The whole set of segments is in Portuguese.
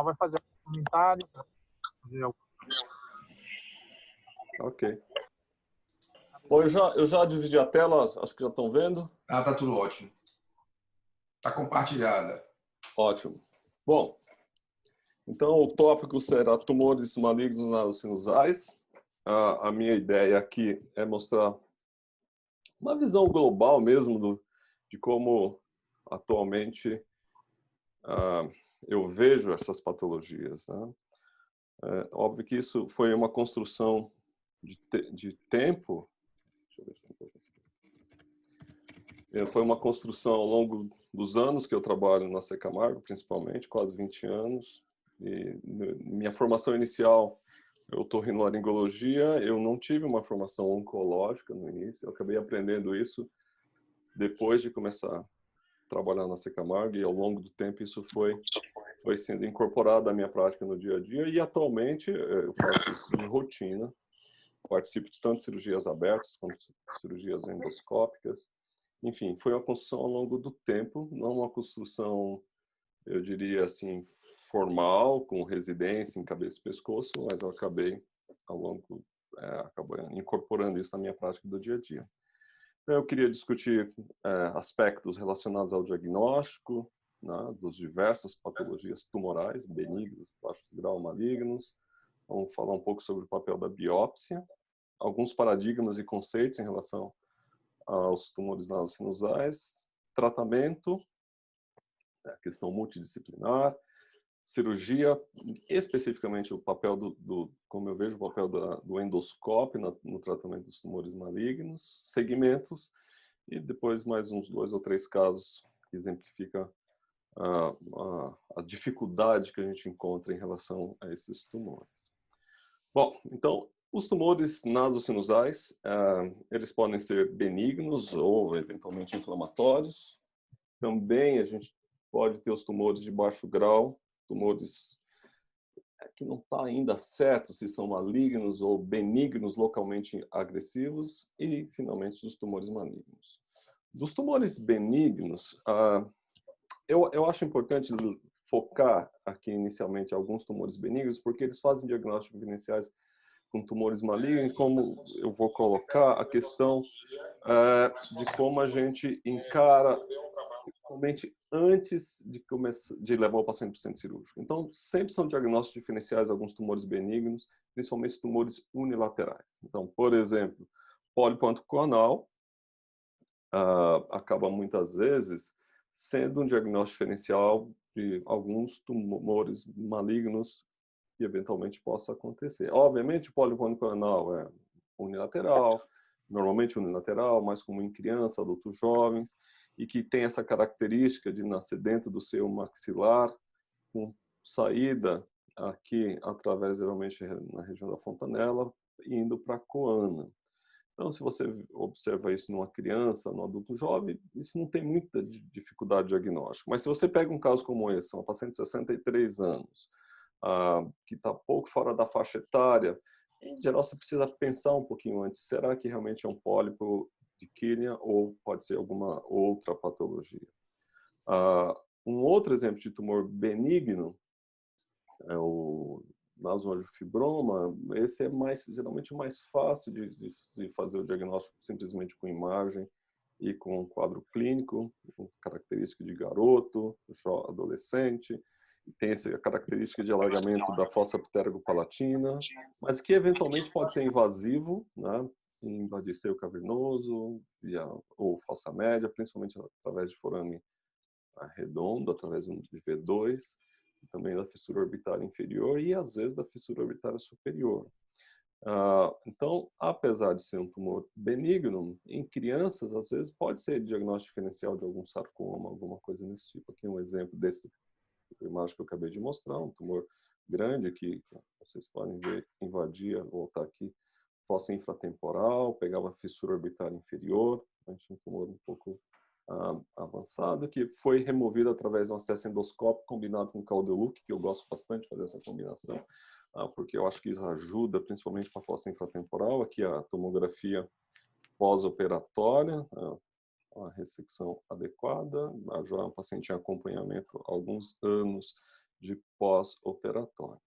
vai fazer um comentário. Ok. Bom, eu já dividi a tela, acho que já estão vendo. Ah, tá tudo ótimo. Tá compartilhada. Ótimo. Bom, então o tópico será tumores malignos nas sinusais. A minha ideia aqui é mostrar uma visão global mesmo de como atualmente eu vejo essas patologias, né? É óbvio que isso foi uma construção de tempo. Deixa eu ver se foi uma construção ao longo dos anos que eu trabalho na Secamargo, principalmente, quase 20 anos. E minha formação inicial, eu otorrinolaringologia, eu não tive uma formação oncológica no início, eu acabei aprendendo isso depois de começar a trabalhar na Secamargo, e ao longo do tempo isso foi sendo incorporado à minha prática no dia a dia, e atualmente eu faço isso de rotina, participo de tanto cirurgias abertas quanto cirurgias endoscópicas. Enfim, foi uma construção ao longo do tempo, não uma construção, eu diria assim, formal, com residência em cabeça e pescoço, mas eu acabei, ao longo, acabei incorporando isso na minha prática do dia a dia. Eu queria discutir aspectos relacionados ao diagnóstico, né, das diversas patologias tumorais, benignas, baixo grau, malignos. Vamos falar um pouco sobre o papel da biópsia, alguns paradigmas e conceitos em relação aos tumores sinusais, tratamento, a questão multidisciplinar, cirurgia, especificamente o papel como eu vejo o papel do endoscópio no tratamento dos tumores malignos, segmentos, e depois mais uns 2 ou 3 casos que exemplificam a dificuldade que a gente encontra em relação a esses tumores. Bom, então, os tumores nasosinusais, eles podem ser benignos ou eventualmente inflamatórios. Também a gente pode ter os tumores de baixo grau, tumores que não está ainda certo se são malignos ou benignos localmente agressivos, e finalmente os tumores malignos. Dos tumores benignos, eu acho importante focar aqui inicialmente alguns tumores benignos, porque eles fazem diagnósticos iniciais com tumores malignos, como eu vou colocar a questão de como a gente encara, principalmente antes de levar o paciente para o centro cirúrgico. Então, sempre são diagnósticos diferenciais alguns tumores benignos, principalmente tumores unilaterais. Então, por exemplo, pólipo anal acaba muitas vezes sendo um diagnóstico diferencial de alguns tumores malignos que eventualmente possa acontecer. Obviamente, o pólipo anal é unilateral, normalmente unilateral, mais comum em criança, adultos jovens, e que tem essa característica de nascer dentro do seu maxilar, com saída aqui através, geralmente, na região da fontanela, indo para a coana. Então, se você observa isso numa criança, num adulto jovem, isso não tem muita dificuldade diagnóstica. Mas se você pega um caso como esse, uma paciente de 63 anos, que está pouco fora da faixa etária, em geral você precisa pensar um pouquinho antes, será que realmente é um pólipo de Killian ou pode ser alguma outra patologia? Um outro exemplo de tumor benigno é o nasoangiofibroma. Esse é geralmente mais fácil de fazer o diagnóstico simplesmente com imagem e com um quadro clínico, com característica de garoto, adolescente, tem essa característica de alargamento da fossa pterygo-palatina, mas que eventualmente pode ser invasivo, né? Invadir seio cavernoso ou fossa média, principalmente através de forame redondo, através de V2, também da fissura orbitária inferior e às vezes da fissura orbitária superior. Então, apesar de ser um tumor benigno, em crianças, às vezes pode ser diagnóstico diferencial de algum sarcoma, alguma coisa desse tipo. Aqui um exemplo desse imagem que eu acabei de mostrar, um tumor grande que vocês podem ver invadia, voltar aqui, fossa infratemporal, pegava fissura orbitária inferior, a gente um tumor um pouco avançado, que foi removido através de um acesso endoscópico combinado com Caudeluc, que eu gosto bastante de fazer essa combinação, porque eu acho que isso ajuda principalmente para a fossa infratemporal. Aqui a tomografia pós-operatória, a ressecção adequada, já um paciente em acompanhamento há alguns anos de pós-operatório.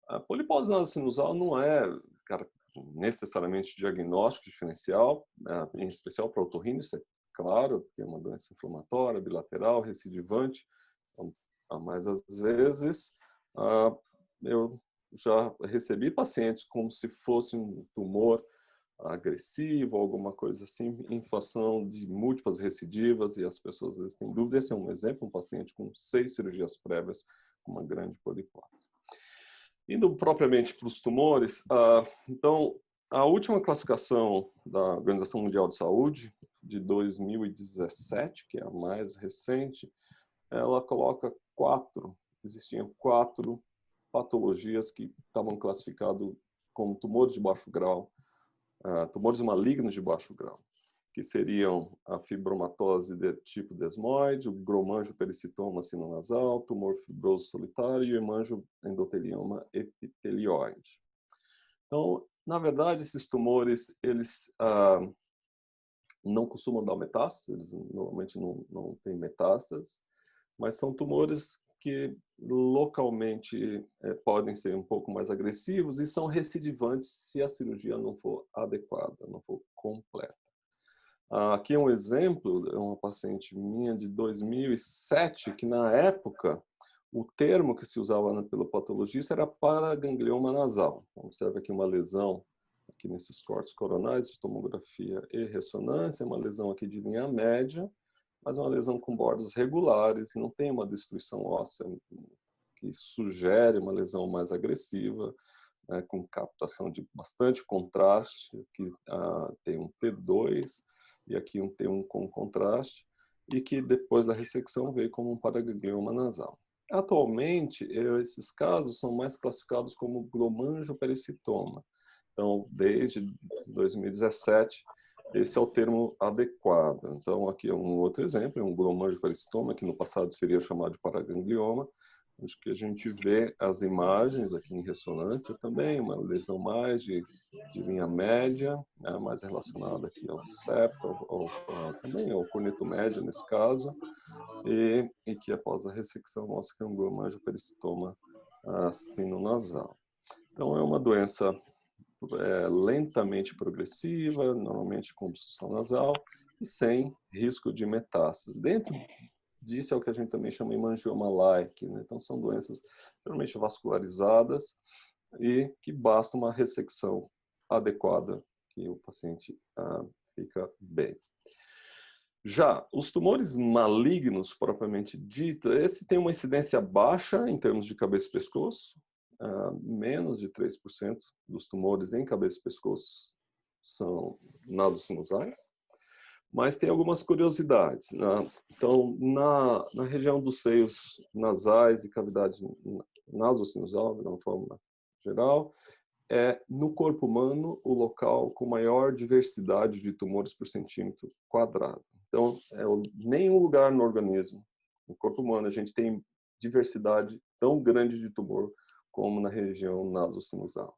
A polipose nasosinusal não é, cara, necessariamente diagnóstico diferencial, em especial para otorrino, isso é claro, porque é uma doença inflamatória, bilateral, recidivante, mas às vezes eu já recebi pacientes como se fosse um tumor agressivo, alguma coisa assim, em função de múltiplas recidivas, e as pessoas às vezes têm dúvida. Esse é um exemplo, um paciente com 6 cirurgias prévias com uma grande polipose. Indo propriamente para os tumores, então, a última classificação da Organização Mundial de Saúde, de 2017, que é a mais recente, ela coloca existiam 4 patologias que estavam classificadas como tumores de baixo grau, tumores malignos de baixo grau, que seriam a fibromatose de tipo desmoide, o gromangiopericitoma sinonasal, tumor fibroso solitário e o hemangiendotelioma epitelioide. Então, na verdade, esses tumores, eles não costumam dar metástases, eles normalmente não têm metástases, mas são tumores que localmente podem ser um pouco mais agressivos e são recidivantes se a cirurgia não for adequada, não for completa. Aqui é um exemplo, é uma paciente minha de 2007, que na época o termo que se usava pelo patologista era paraganglioma nasal. Observe aqui uma lesão aqui nesses cortes coronais de tomografia e ressonância, uma lesão aqui de linha média, mas uma lesão com bordas regulares, não tem uma destruição óssea que sugere uma lesão mais agressiva, com captação de bastante contraste, que tem um T2 e aqui um T1 com contraste, e que depois da ressecção veio como um paraganglioma nasal. Atualmente, esses casos são mais classificados como gromangiopericitoma. Então, desde 2017, esse é o termo adequado. Então, aqui é um outro exemplo, é um gromangiopericitoma, que no passado seria chamado de paraganglioma. Acho que a gente vê as imagens aqui em ressonância também, uma lesão mais de linha média, mais relacionada aqui ao septo, também ao corneto médio nesse caso, e que após a ressecção mostra que é um gromangiopericitoma sinonasal. Então, é uma doença lentamente progressiva, normalmente com obstrução nasal e sem risco de metástase. Dentro disso é o que a gente também chama de hemangioma-like, né? Então são doenças geralmente vascularizadas e que basta uma ressecção adequada que o paciente fica bem. Já os tumores malignos, propriamente dito, esse tem uma incidência baixa em termos de cabeça e pescoço, menos de 3% dos tumores em cabeça e pescoço são nasosinusais, mas tem algumas curiosidades, né? Então, na região dos seios nasais e cavidade nasosinusal, de uma forma geral, é no corpo humano o local com maior diversidade de tumores por centímetro quadrado. Então, nenhum lugar no organismo, no corpo humano, a gente tem diversidade tão grande de tumor como na região nasosinusal.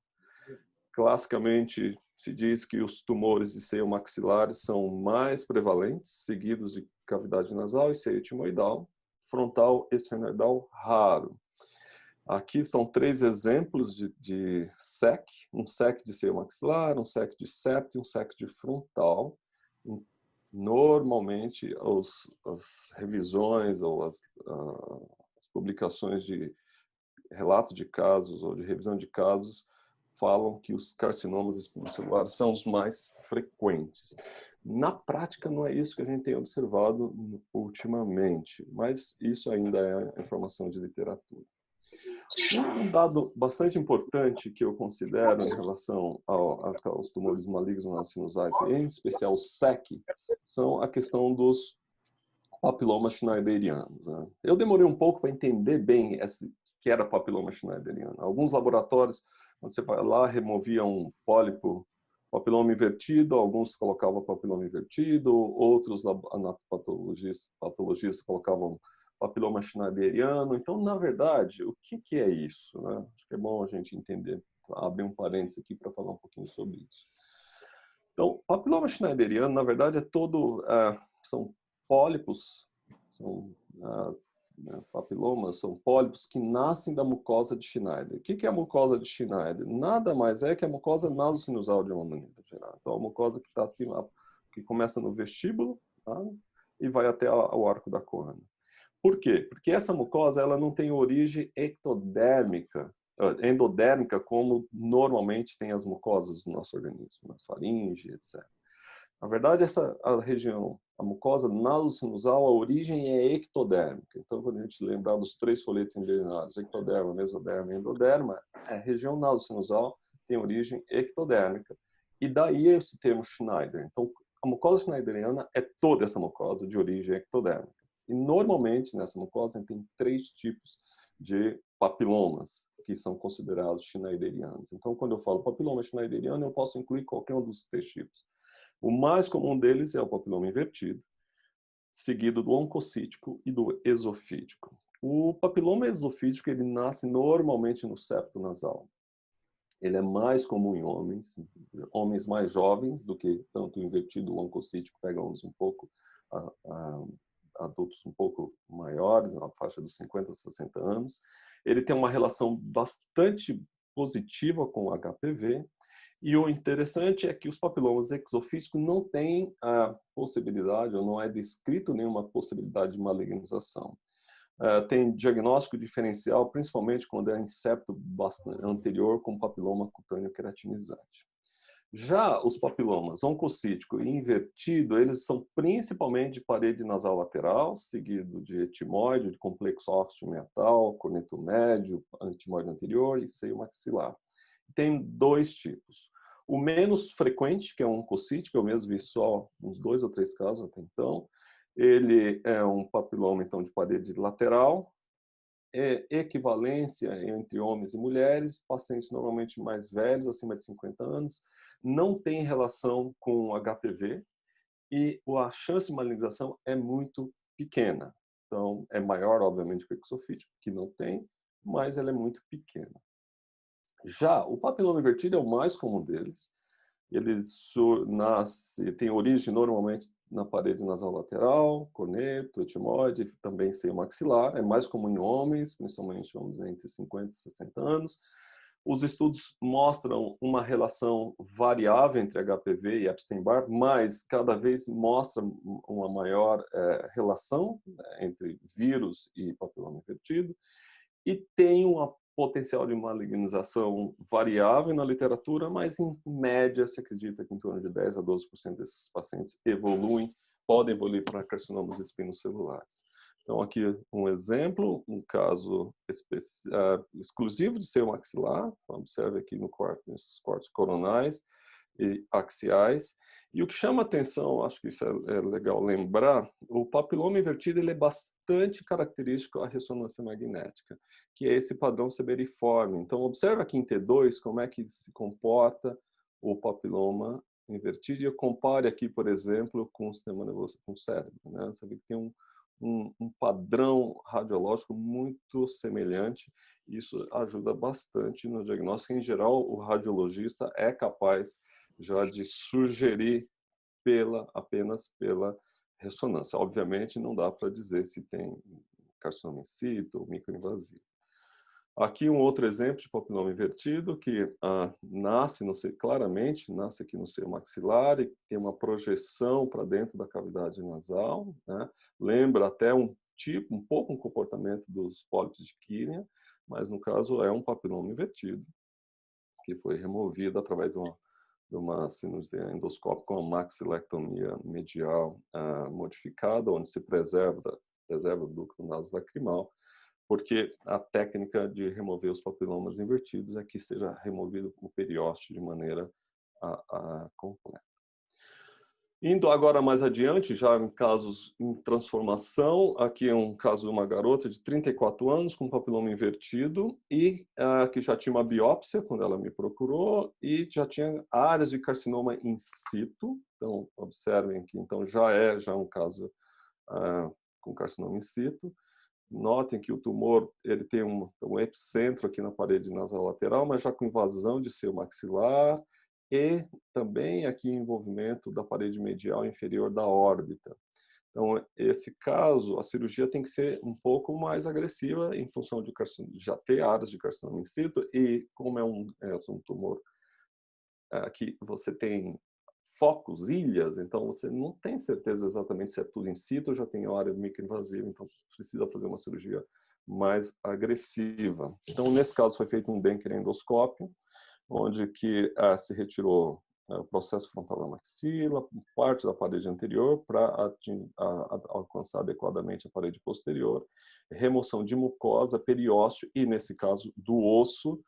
Classicamente, se diz que os tumores de seio maxilares são mais prevalentes, seguidos de cavidade nasal e seio etimoidal, frontal e esfenoidal raro. Aqui são 3 exemplos de SEC, um SEC de seio maxilar, um SEC de septo e um SEC de frontal. Normalmente, as revisões ou as publicações de relato de casos ou de revisão de casos falam que os carcinomas espinocelulares são os mais frequentes. Na prática, não é isso que a gente tem observado ultimamente, mas isso ainda é informação de literatura. Um dado bastante importante que eu considero em relação aos tumores malignos nasosinusais, em especial o SEC, são a questão dos papilomas schneiderianos, né? Eu demorei um pouco para entender bem que era papiloma schneideriano. Alguns laboratórios, quando você vai lá, removiam um pólipo papiloma invertido, alguns colocavam papiloma invertido, outros anatopatologistas colocavam papiloma schneideriano. Então, na verdade, o que é isso, né? Acho que é bom a gente entender, abrir um parênteses aqui para falar um pouquinho sobre isso. Então, papiloma schneideriano, na verdade, são pólipos, são né? Papilomas são pólipos que nascem da mucosa de Schneider. O que é a mucosa de Schneider? Nada mais é que a mucosa nasosinusal de uma maneira geral. Então, a mucosa que está acima, que começa no vestíbulo, tá? E vai até o arco da córnea. Por quê? Porque essa mucosa ela não tem origem endodérmica, como normalmente tem as mucosas do nosso organismo, na faringe, etc. Na verdade, a região, a mucosa nasosinusal, a origem é ectodérmica. Então, quando a gente lembrar dos 3 folhetos embrionários, ectoderma, mesoderma e endoderma, a região nasosinusal tem origem ectodérmica. E daí esse termo Schneider. Então, a mucosa schneideriana é toda essa mucosa de origem ectodérmica. E, normalmente, nessa mucosa, tem 3 tipos de papilomas, que são considerados schneiderianos. Então, quando eu falo papiloma schneideriano, eu posso incluir qualquer um dos 3 tipos. O mais comum deles é o papiloma invertido, seguido do oncocítico e do esofídico. O papiloma esofídico ele nasce normalmente no septo nasal. Ele é mais comum em homens mais jovens do que tanto o invertido, o oncocítico pega homens um pouco adultos um pouco maiores, na faixa dos 50 a 60 anos. Ele tem uma relação bastante positiva com o HPV. E o interessante é que os papilomas exofísicos não têm a possibilidade, ou não é descrito nenhuma possibilidade de malignização. Tem diagnóstico diferencial, principalmente quando é em septo anterior com papiloma cutâneo queratinizante. Já os papilomas oncocítico e invertido, eles são principalmente de parede nasal lateral, seguido de etimoide, de complexo ósseo meatal, corneto médio, etimoide anterior e seio maxilar. Tem 2 tipos. O menos frequente, que é um oncocítico, eu mesmo vi só uns 2 ou 3 casos até então. Ele é um papiloma, então, de parede lateral, equivalência entre homens e mulheres, pacientes normalmente mais velhos, acima de 50 anos, não tem relação com HPV e a chance de malignização é muito pequena. Então, é maior, obviamente, que o exofítico, que não tem, mas ela é muito pequena. Já o papiloma invertido é o mais comum deles. Ele tem origem normalmente na parede nasal lateral, corneto, etimoide, também seio maxilar. É mais comum em homens, principalmente vamos dizer, entre 50 e 60 anos. Os estudos mostram uma relação variável entre HPV e Epstein-Barr, mas cada vez mostra uma maior relação, né, entre vírus e papiloma invertido. E tem uma potencial de malignização variável na literatura, mas em média se acredita que em torno de 10 a 12% desses pacientes podem evoluir para carcinomas espinocelulares. Então aqui um exemplo, um caso exclusivo de seio maxilar, observe aqui nesses cortes coronais e axiais. E o que chama atenção, acho que isso é legal lembrar, o papiloma invertido ele é bastante característico à ressonância magnética, que é esse padrão seberiforme. Então, observa aqui em T2 como é que se comporta o papiloma invertido e eu compare aqui, por exemplo, com o sistema nervoso, com o cérebro, né? Você vê que tem um padrão radiológico muito semelhante. Isso ajuda bastante no diagnóstico. Em geral, o radiologista é capaz já de sugerir apenas pela ressonância. Obviamente, não dá para dizer se tem carcinoma in situ ou microinvasivo. Aqui um outro exemplo de papiloma invertido que claramente nasce aqui no seio maxilar e tem uma projeção para dentro da cavidade nasal, né? Lembra até um pouco um comportamento dos pólipos de Killian, mas no caso é um papiloma invertido que foi removido através de uma cirurgia endoscópica com uma maxilectomia medial modificada, onde se preserva o ducto nasolacrimal, porque a técnica de remover os papilomas invertidos é que seja removido o periósteo de maneira completa. Indo agora mais adiante, já em casos em transformação, aqui é um caso de uma garota de 34 anos com papiloma invertido e que já tinha uma biópsia quando ela me procurou e já tinha áreas de carcinoma in situ. Então, observem que então já é um caso com carcinoma in situ. Notem que o tumor ele tem um epicentro aqui na parede nasal lateral, mas já com invasão de seio maxilar e também aqui envolvimento da parede medial inferior da órbita. Então, esse caso, a cirurgia tem que ser um pouco mais agressiva em função de já ter áreas de carcinoma in situ e como é um tumor que você tem focos, ilhas, então você não tem certeza exatamente se é tudo in situ ou já tem área microinvasiva, então precisa fazer uma cirurgia mais agressiva. Então, nesse caso, foi feito um Denker endoscópio, onde que se retirou o processo frontal da maxila, parte da parede anterior para alcançar adequadamente a parede posterior, remoção de mucosa, periósteo e, nesse caso, do osso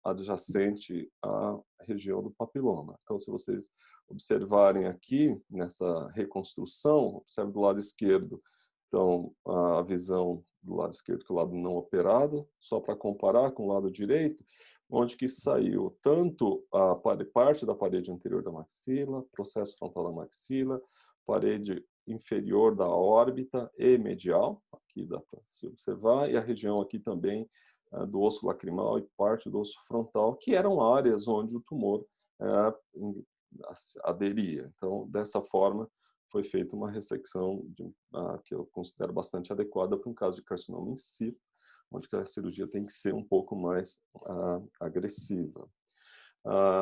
adjacente à região do papiloma. Então, se vocês observarem aqui, nessa reconstrução, observe do lado esquerdo, então, a visão do lado esquerdo, que é o lado não operado, só para comparar com o lado direito, onde que saiu tanto a parte da parede anterior da maxila, processo frontal da maxila, parede inferior da órbita e medial, aqui dá para se observar, e a região aqui também do osso lacrimal e parte do osso frontal, que eram áreas onde o tumor aderia. Então, dessa forma, foi feita uma ressecção que eu considero bastante adequada para um caso de carcinoma in situ, onde a cirurgia tem que ser um pouco mais agressiva.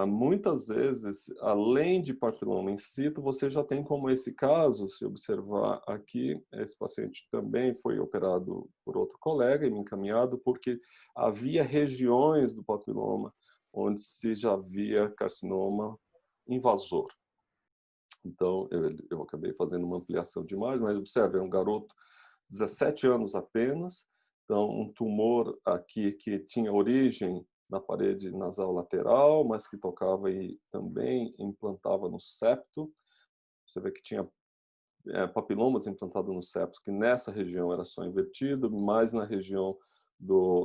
Muitas vezes, além de papiloma in situ, você já tem como esse caso, se observar aqui, esse paciente também foi operado por outro colega e me encaminhado, porque havia regiões do papiloma onde se já via carcinoma invasor. Então, eu acabei fazendo uma ampliação de imagem, mas observe, é um garoto, 17 anos apenas, então um tumor aqui que tinha origem na parede nasal lateral, mas que tocava e também implantava no septo. Você vê que tinha papilomas implantados no septo, que nessa região era só invertido, mas na região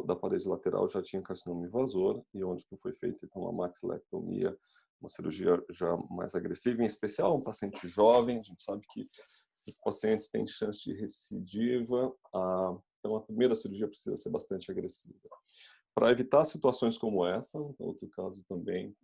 da parede lateral já tinha carcinoma invasor, e onde que foi feita então a maxilectomia, uma cirurgia já mais agressiva, em especial um paciente jovem. A gente sabe que esses pacientes têm chance de recidiva, então a primeira cirurgia precisa ser bastante agressiva. Para evitar situações como essa, outro caso também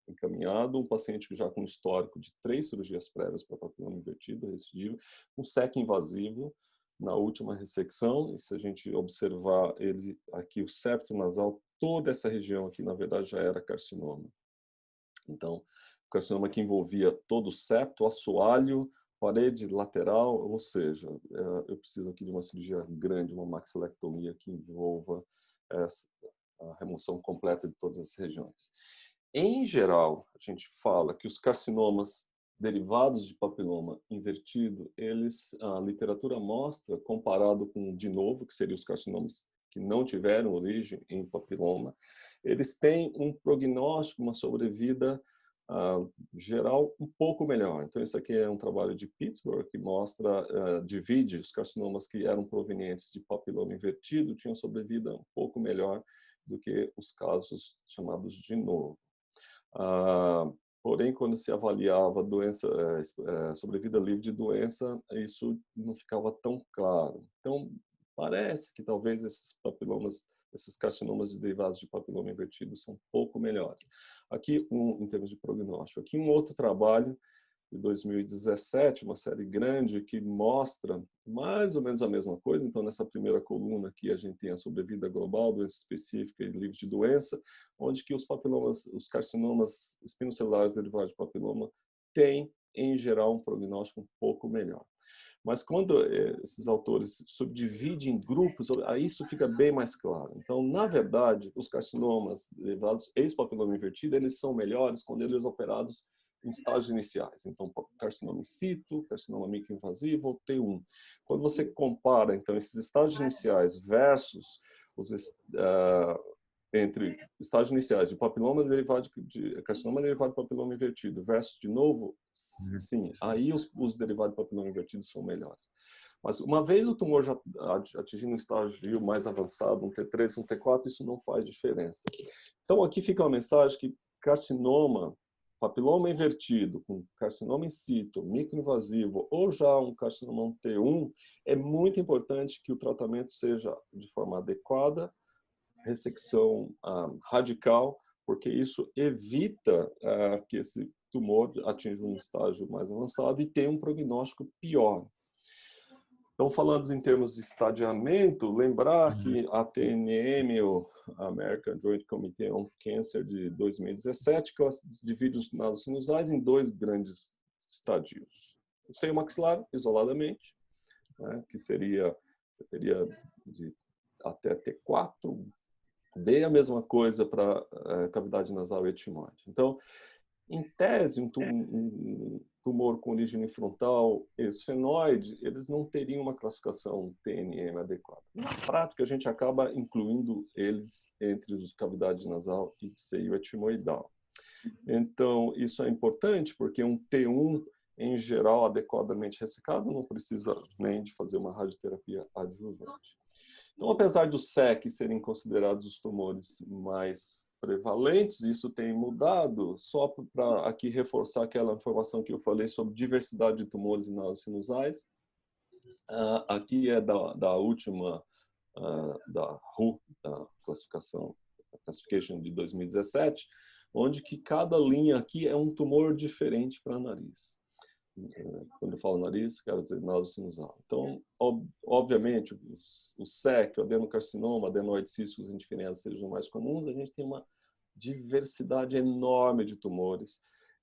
encaminhado, um paciente já com histórico de 3 cirurgias prévias para papiloma invertido, recidivo, um SEC invasivo na última ressecção, e se a gente observar ele aqui, o septo nasal, toda essa região aqui, na verdade, já era carcinoma. Então, o carcinoma que envolvia todo o septo, assoalho, parede lateral, ou seja, eu preciso aqui de uma cirurgia grande, uma maxilectomia que envolva a remoção completa de todas as regiões. Em geral, a gente fala que os carcinomas derivados de papiloma invertido, a literatura mostra, comparado com, de novo, que seriam os carcinomas que não tiveram origem em papiloma, eles têm um prognóstico, uma sobrevida geral um pouco melhor. Então, esse aqui é um trabalho de Pittsburgh que mostra, divide os carcinomas que eram provenientes de papiloma invertido, tinham sobrevida um pouco melhor do que os casos chamados de novo. Porém, quando se avaliava sobrevida livre de doença, isso não ficava tão claro. Então, parece que talvez esses carcinomas derivados de papiloma invertido são um pouco melhores. Aqui, em termos de prognóstico. Aqui um outro trabalho de 2017, uma série grande que mostra mais ou menos a mesma coisa. Então, nessa primeira coluna aqui, a gente tem a sobrevida global, doença específica e livre de doença, onde que os carcinomas espinocelulares derivados de papiloma têm, em geral, um prognóstico um pouco melhor. Mas quando esses autores subdividem em grupos, aí isso fica bem mais claro. Então, na verdade, os carcinomas derivados ex-papiloma invertido, eles são melhores quando eles são operados em estágios iniciais. Então, carcinoma in situ, carcinoma microinvasivo ou T1. Quando você compara, então, esses estágios iniciais versus entre estágios iniciais de papiloma derivado de carcinoma derivado de papiloma invertido versus, de novo, sim, aí os derivados de papiloma invertido são melhores. Mas uma vez o tumor já atingindo um estágio mais avançado, um T3, um T4, isso não faz diferença. Então, aqui fica uma mensagem que carcinoma, papiloma invertido, com carcinoma in situ, microinvasivo ou já um carcinoma T1, é muito importante que o tratamento seja de forma adequada, ressecção radical, porque isso evita que esse tumor atinge um estágio mais avançado e tem um prognóstico pior. Então, falando em termos de estadiamento, lembrar que a TNM, o American Joint Committee on Cancer de 2017, divide os nasos sinusais em 2 grandes estadios. O seio maxilar, isoladamente, né, que teria de até T4, B a mesma coisa para cavidade nasal etimoide. Então, em tese, um tumor com origem frontal esfenoide, eles não teriam uma classificação TNM adequada. Na prática, a gente acaba incluindo eles entre os cavidade nasal e seio etimoidal. Então, isso é importante porque um T1, em geral, adequadamente ressecado, não precisa nem de fazer uma radioterapia adjuvante. Então, apesar do SEC serem considerados os tumores mais prevalentes, isso tem mudado, só para aqui reforçar aquela informação que eu falei sobre diversidade de tumores em nasos sinusais. Aqui é da última, da RU, da Classification de 2017, onde que cada linha aqui é um tumor diferente para nariz. Quando eu falo nariz, quero dizer naso sinusal. Então, obviamente, o SEC, o adenocarcinoma, adenoides císticos indiferentes sejam mais comuns, a gente tem uma diversidade enorme de tumores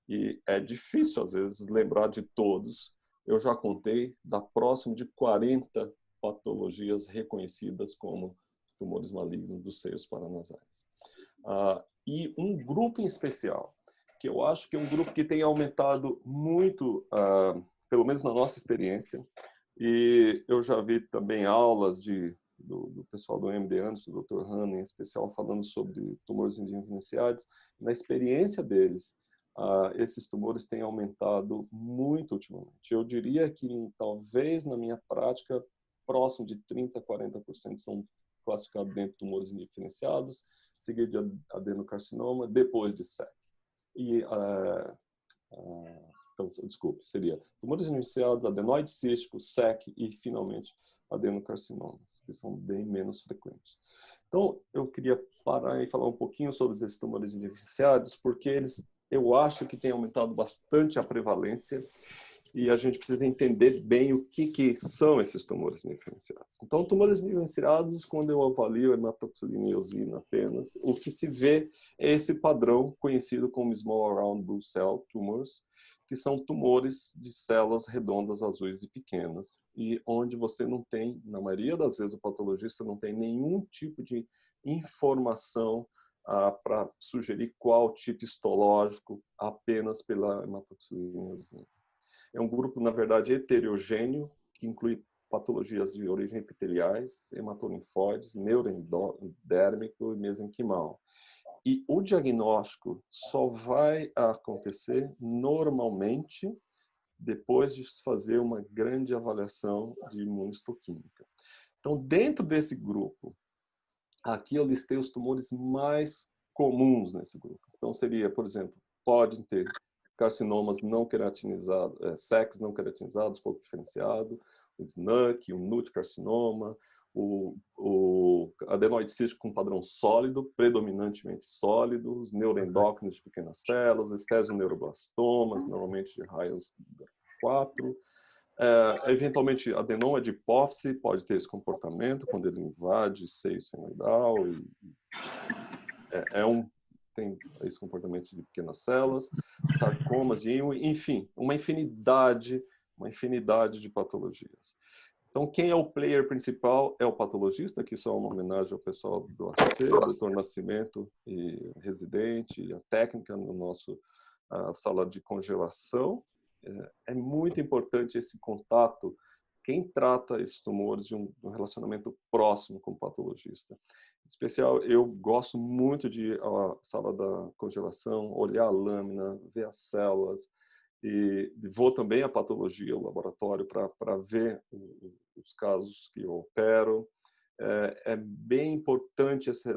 e é difícil, às vezes, lembrar de todos. Eu já contei da próximo de 40 patologias reconhecidas como tumores malignos dos seios paranasais. E um grupo em especial, que eu acho que é um grupo que tem aumentado muito, pelo menos na nossa experiência, e eu já vi também aulas do pessoal do MD Anderson, do Dr. Hanna em especial, falando sobre tumores indiferenciados. Na experiência deles, esses tumores têm aumentado muito ultimamente. Eu diria que, talvez, na minha prática, próximo de 30% a 40% são classificados dentro de tumores indiferenciados, seguido de adenocarcinoma, depois de SEC. Então, desculpe, seria tumores iniciados, adenoides císticos, SEC e, finalmente, adenocarcinomas, que são bem menos frequentes. Então, eu queria parar e falar um pouquinho sobre esses tumores indiferenciados, porque eu acho que tem aumentado bastante a prevalência e a gente precisa entender bem o que são esses tumores indiferenciados. Então, tumores indiferenciados, quando eu avalio a hematoxilina e eosina apenas, o que se vê é esse padrão conhecido como small round blue cell tumors, que são tumores de células redondas, azuis e pequenas, e onde você não tem, na maioria das vezes, o patologista não tem nenhum tipo de informação para sugerir qual tipo histológico apenas pela hematoxilina e eosina. É um grupo, na verdade, heterogêneo, que inclui patologias de origem epiteliais, hematolinfóides, neuroendérmico e mesenquimal. E o diagnóstico só vai acontecer normalmente depois de se fazer uma grande avaliação de imunistoquímica. Então, dentro desse grupo, aqui eu listei os tumores mais comuns nesse grupo. Então, seria, por exemplo, podem ter carcinomas não queratinizados, SECs não queratinizados, pouco diferenciado, o SNUC, o NUT carcinoma, o adenoide cístico com padrão sólido, predominantemente sólido, os neuroendócrinos de pequenas células, esquesioneuroblastoma, normalmente de raios 4. Eventualmente, adenoma de hipófise pode ter esse comportamento quando ele invade seio esfenoidal tem esse comportamento de pequenas células, sarcomas de Ewing, enfim, uma infinidade de patologias. Então, quem é o player principal é o patologista, que só é uma homenagem ao pessoal do ACC, o Dr. Nascimento e residente, e a técnica no nosso sala de congelação. É muito importante esse contato, quem trata esses tumores de um relacionamento próximo com o patologista. Em especial, eu gosto muito de ir à sala da congelação, olhar a lâmina, ver as células, e vou também à patologia, ao laboratório, para ver os casos que eu opero. É bem importante esse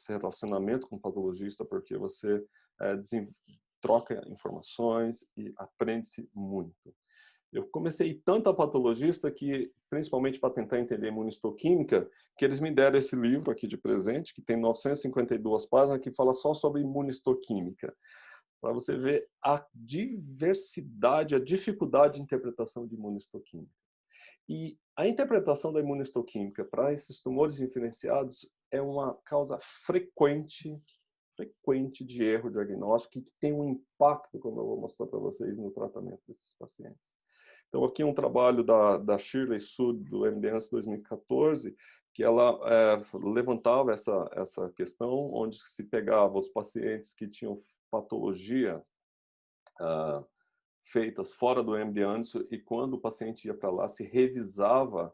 relacionamento com o patologista, porque você troca informações e aprende-se muito. Eu comecei tanto a patologista que, principalmente para tentar entender imunistoquímica, que eles me deram esse livro aqui de presente, que tem 952 páginas, que fala só sobre imunistoquímica. para você ver a diversidade, a dificuldade de interpretação de imunistoquímica. E a interpretação da imunistoquímica para esses tumores diferenciados é uma causa frequente de erro diagnóstico que tem um impacto, como eu vou mostrar para vocês, no tratamento desses pacientes. Então, aqui um trabalho da Shirley Sud, do MD-Anderson 2014, que ela levantava essa questão, onde se pegava os pacientes que tinham patologia feitas fora do MD Anderson, e quando o paciente ia para lá, se revisava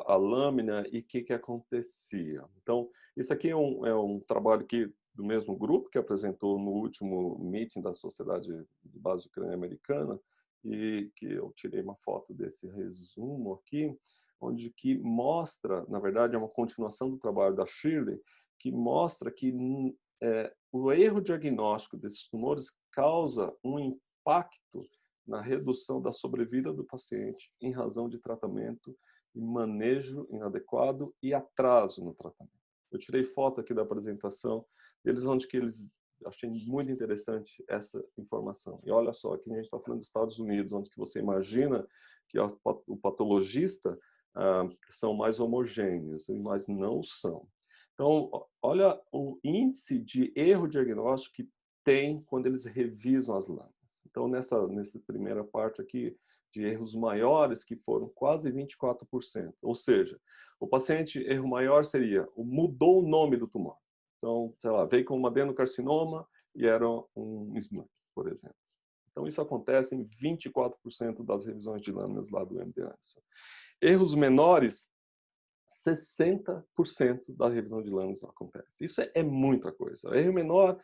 a lâmina e o que acontecia. Então, isso aqui é um trabalho do mesmo grupo que apresentou no último meeting da Sociedade de Base de Crânio Americana, e que eu tirei uma foto desse resumo aqui, onde que mostra, na verdade, é uma continuação do trabalho da Shirley, que mostra que o erro diagnóstico desses tumores causa um impacto na redução da sobrevida do paciente em razão de tratamento e manejo inadequado e atraso no tratamento. Eu tirei foto aqui da apresentação deles, onde que eles achei muito interessante essa informação. E olha só, aqui a gente está falando dos Estados Unidos, onde que você imagina que o patologista são mais homogêneos, mas não são. Então, olha o índice de erro diagnóstico que tem quando eles revisam as lâminas. Então, nessa primeira parte aqui, de erros maiores, que foram quase 24%. Ou seja, o paciente, erro maior seria, mudou o nome do tumor. Então, sei lá, veio com um adenocarcinoma e era um SNP, por exemplo. Então, isso acontece em 24% das revisões de lâminas lá do MD Anderson. Erros menores, 60% da revisão de lâminas acontece. Isso é muita coisa. O erro menor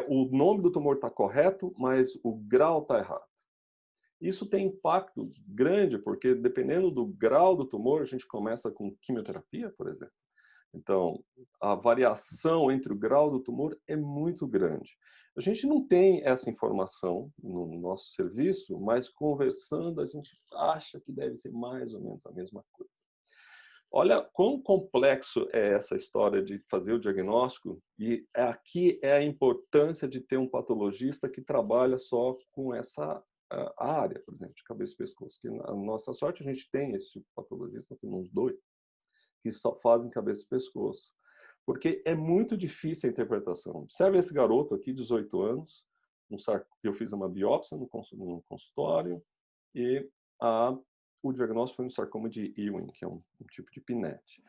o nome do tumor está correto, mas o grau está errado. Isso tem impacto grande, porque dependendo do grau do tumor, a gente começa com quimioterapia, por exemplo. Então, a variação entre o grau do tumor é muito grande. A gente não tem essa informação no nosso serviço, mas conversando a gente acha que deve ser mais ou menos a mesma coisa. Olha quão complexo é essa história de fazer o diagnóstico, e aqui é a importância de ter um patologista que trabalha só com essa área, por exemplo, de cabeça e pescoço. Que, na nossa sorte, a gente tem esse tipo de patologista, temos uns 2, que só fazem cabeça e pescoço. Porque é muito difícil a interpretação. Observe esse garoto aqui, 18 anos, eu fiz uma biópsia no consultório, e o diagnóstico foi um sarcoma de Ewing, que é um tipo de pinete.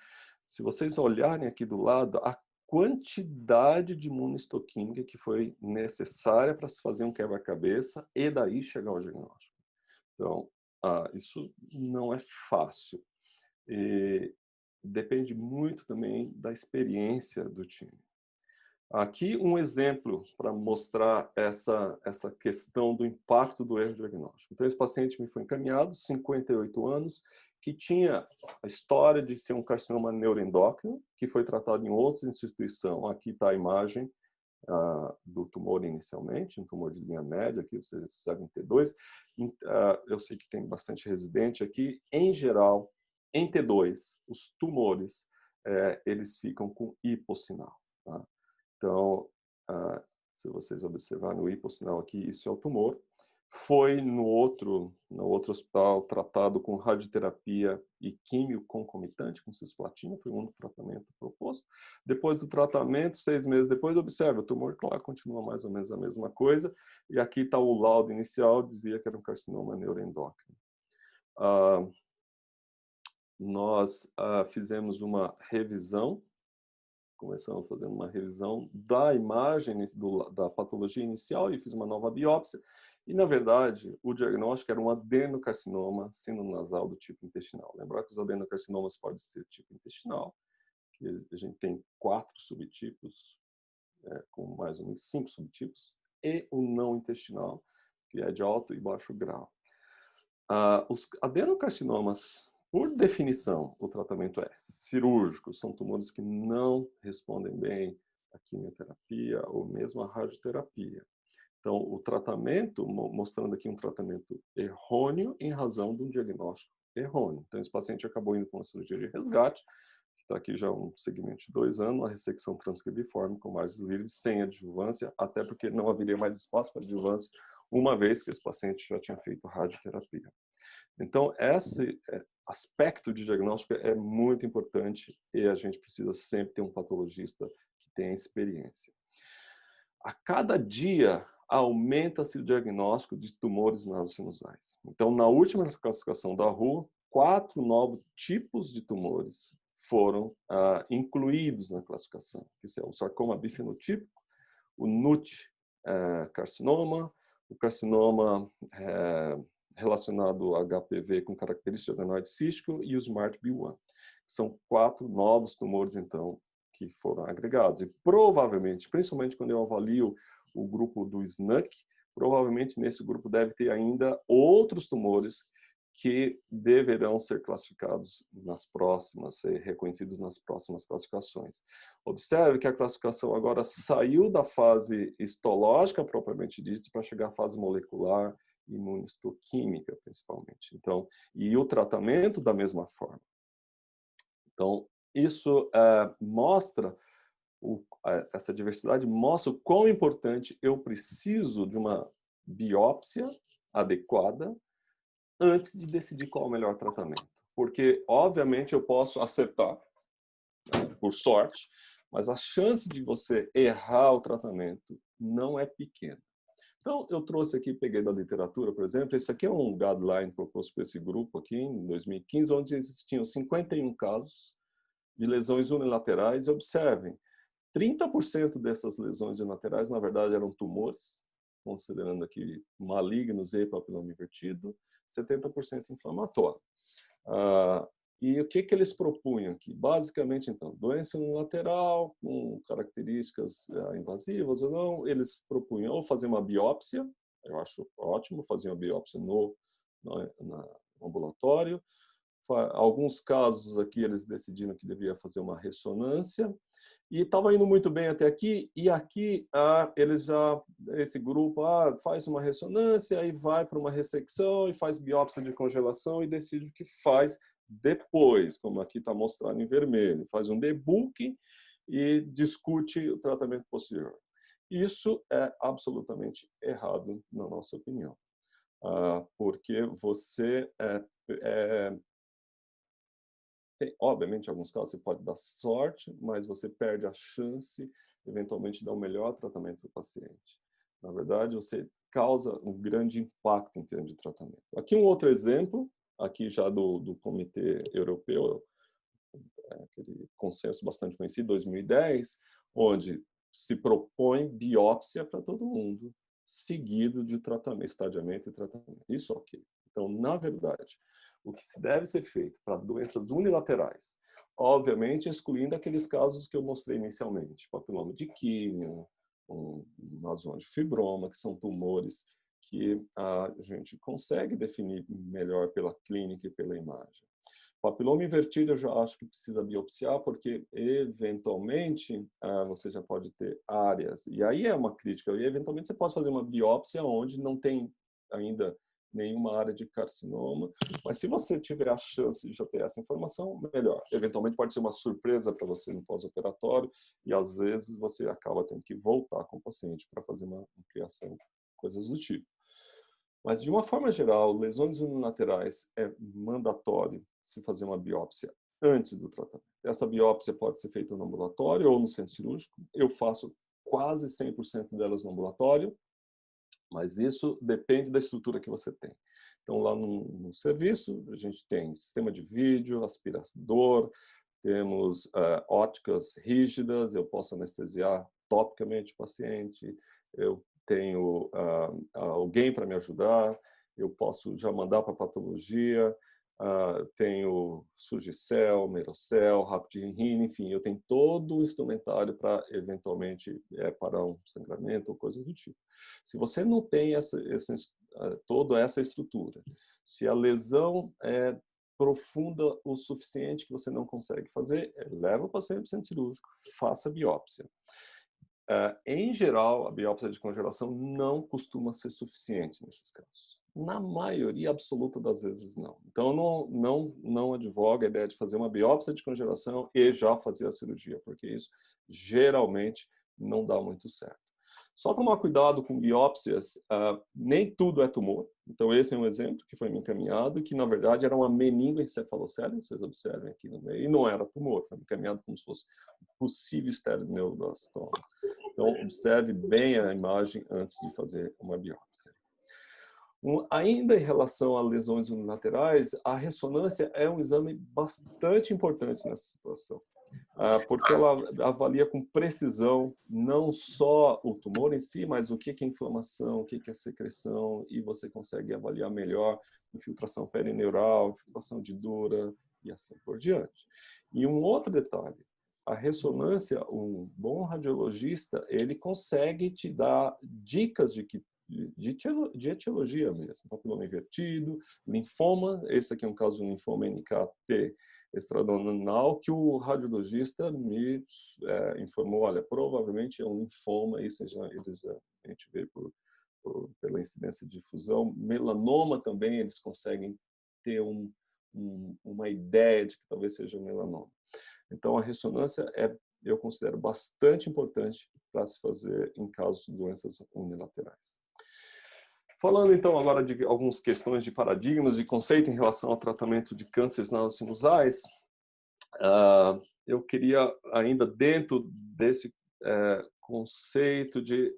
Se vocês olharem aqui do lado, a quantidade de imunistoquímica que foi necessária para se fazer um quebra-cabeça e daí chegar ao diagnóstico. Então, isso não é fácil. E depende muito também da experiência do time. Aqui um exemplo para mostrar essa questão do impacto do erro diagnóstico. Então, esse paciente me foi encaminhado, 58 anos, que tinha a história de ser um carcinoma neuroendócrino, que foi tratado em outra instituição. Aqui está a imagem do tumor inicialmente, um tumor de linha média, aqui vocês devem ter 2. Eu sei que tem bastante residente aqui. Em geral, em T2, os tumores, eles ficam com hipossinal. Tá? Então, se vocês observarem no hipossinal aqui, isso é o tumor. Foi no outro hospital tratado com radioterapia e químio concomitante com cisplatina, foi um único tratamento proposto. Depois do tratamento, 6 meses depois, observa, o tumor, claro, continua mais ou menos a mesma coisa. E aqui está o laudo inicial, dizia que era um carcinoma neuroendócrino. Nós fizemos uma revisão, começamos fazendo uma revisão da imagem da patologia inicial e fiz uma nova biópsia. E, na verdade, o diagnóstico era um adenocarcinoma sinonasal do tipo intestinal. Lembrar que os adenocarcinomas podem ser tipo intestinal, que a gente tem 4 subtipos, com mais ou menos 5 subtipos, e o não intestinal, que é de alto e baixo grau. Os adenocarcinomas, por definição, o tratamento é cirúrgico, são tumores que não respondem bem à quimioterapia ou mesmo à radioterapia. Então, o tratamento, mostrando aqui um tratamento errôneo em razão de um diagnóstico errôneo. Então, esse paciente acabou indo com uma cirurgia de resgate, Está aqui já um segmento de 2 anos, uma ressecção transcribiforme com margens livres, sem adjuvância, até porque não haveria mais espaço para adjuvância, uma vez que esse paciente já tinha feito radioterapia. Então, esse aspecto de diagnóstico é muito importante e a gente precisa sempre ter um patologista que tenha experiência. A cada dia, aumenta-se o diagnóstico de tumores nasocinusais. Então, na última classificação da RU, 4 novos tipos de tumores foram incluídos na classificação, que são o sarcoma bifenotípico, o NUT carcinoma, o carcinoma relacionado ao HPV com característica de adenoide cístico e o SMART-B1. São 4 novos tumores, então, que foram agregados. E provavelmente, principalmente quando eu avalio o grupo do SNUC, provavelmente nesse grupo deve ter ainda outros tumores que deverão ser classificados nas próximas, ser reconhecidos nas próximas classificações. Observe que a classificação agora saiu da fase histológica propriamente dita para chegar à fase molecular, imunistoquímica principalmente. Então, e o tratamento da mesma forma. Então, isso mostra, essa diversidade mostra o quão importante eu preciso de uma biópsia adequada antes de decidir qual é o melhor tratamento. Porque, obviamente, eu posso acertar, por sorte, mas a chance de você errar o tratamento não é pequena. Então, eu trouxe aqui, peguei da literatura, por exemplo, esse aqui é um guideline proposto por esse grupo aqui, em 2015, onde existiam 51 casos de lesões unilaterais. E observem, 30% dessas lesões unilaterais, na verdade, eram tumores, considerando aqui malignos e papiloma invertido, 70% inflamatório. E o que eles propunham aqui? Basicamente, então, doença unilateral, com características invasivas ou não, eles propunham ou fazer uma biópsia, eu acho ótimo fazer uma biópsia no ambulatório. Alguns casos aqui eles decidiram que devia fazer uma ressonância, e estava indo muito bem até aqui, e aqui esse grupo faz uma ressonância, aí vai para uma ressecção e faz biópsia de congelação e decide o que faz depois, como aqui está mostrado em vermelho. Faz um debulking e discute o tratamento posterior. Isso é absolutamente errado, na nossa opinião, porque você obviamente, em alguns casos você pode dar sorte, mas você perde a chance, eventualmente, de dar o melhor tratamento para o paciente. Na verdade, você causa um grande impacto em termos de tratamento. Aqui um outro exemplo, aqui já do Comitê Europeu, aquele consenso bastante conhecido, 2010, onde se propõe biópsia para todo mundo, seguido de tratamento, estadiamento e tratamento. Isso ok. Então, na verdade, o que se deve ser feito para doenças unilaterais, obviamente excluindo aqueles casos que eu mostrei inicialmente, papiloma de químio, uma zona de fibroma, que são tumores que a gente consegue definir melhor pela clínica e pela imagem. Papiloma invertido eu já acho que precisa biopsiar, porque eventualmente você já pode ter áreas, e aí é uma crítica, e eventualmente você pode fazer uma biópsia onde não tem ainda nenhuma área de carcinoma, mas se você tiver a chance de já ter essa informação, melhor. Eventualmente pode ser uma surpresa para você no pós-operatório, e às vezes você acaba tendo que voltar com o paciente para fazer uma ampliação, coisas do tipo. Mas, de uma forma geral, lesões unilaterais é mandatório se fazer uma biópsia antes do tratamento. Essa biópsia pode ser feita no ambulatório ou no centro cirúrgico. Eu faço quase 100% delas no ambulatório, mas isso depende da estrutura que você tem. Então, lá no serviço, a gente tem sistema de vídeo, aspirador, temos óticas rígidas, eu posso anestesiar topicamente o paciente, eu tenho alguém para me ajudar, eu posso já mandar para a patologia, tenho Surgicel, Merocel, Rapid-Rin, enfim, eu tenho todo o instrumentário para, eventualmente, parar um sangramento ou coisa do tipo. Se você não tem toda essa estrutura, se a lesão é profunda o suficiente que você não consegue fazer, leva o paciente para o centro cirúrgico, faça biópsia. Em geral, a biópsia de congelação não costuma ser suficiente nesses casos. Na maioria absoluta das vezes, não. Então, não advogo a ideia de fazer uma biópsia de congelação e já fazer a cirurgia, porque isso geralmente não dá muito certo. Só tomar cuidado com biópsias, nem tudo é tumor. Então, esse é um exemplo que foi me encaminhado, que na verdade era uma meningoencefalocele, vocês observem aqui no meio, e não era tumor, foi me encaminhado como se fosse possível esteroneoblastoma. Então, observe bem a imagem antes de fazer uma biópsia. Ainda em relação a lesões unilaterais, a ressonância é um exame bastante importante nessa situação, porque ela avalia com precisão não só o tumor em si, mas o que é inflamação, o que é secreção, e você consegue avaliar melhor infiltração perineural, infiltração de dura e assim por diante. E um outro detalhe, a ressonância, um bom radiologista, ele consegue te dar dicas de etiologia mesmo, papiloma invertido, linfoma, esse aqui é um caso de linfoma NKT extraduodenal, que o radiologista me informou, olha, provavelmente é um linfoma, isso a gente vê pela incidência de difusão. Melanoma também, eles conseguem ter uma ideia de que talvez seja um melanoma. Então, a ressonância eu considero bastante importante para se fazer em casos de doenças unilaterais. Falando então agora de algumas questões de paradigmas e conceito em relação ao tratamento de cânceres nanosinusais, eu queria ainda dentro desse conceito de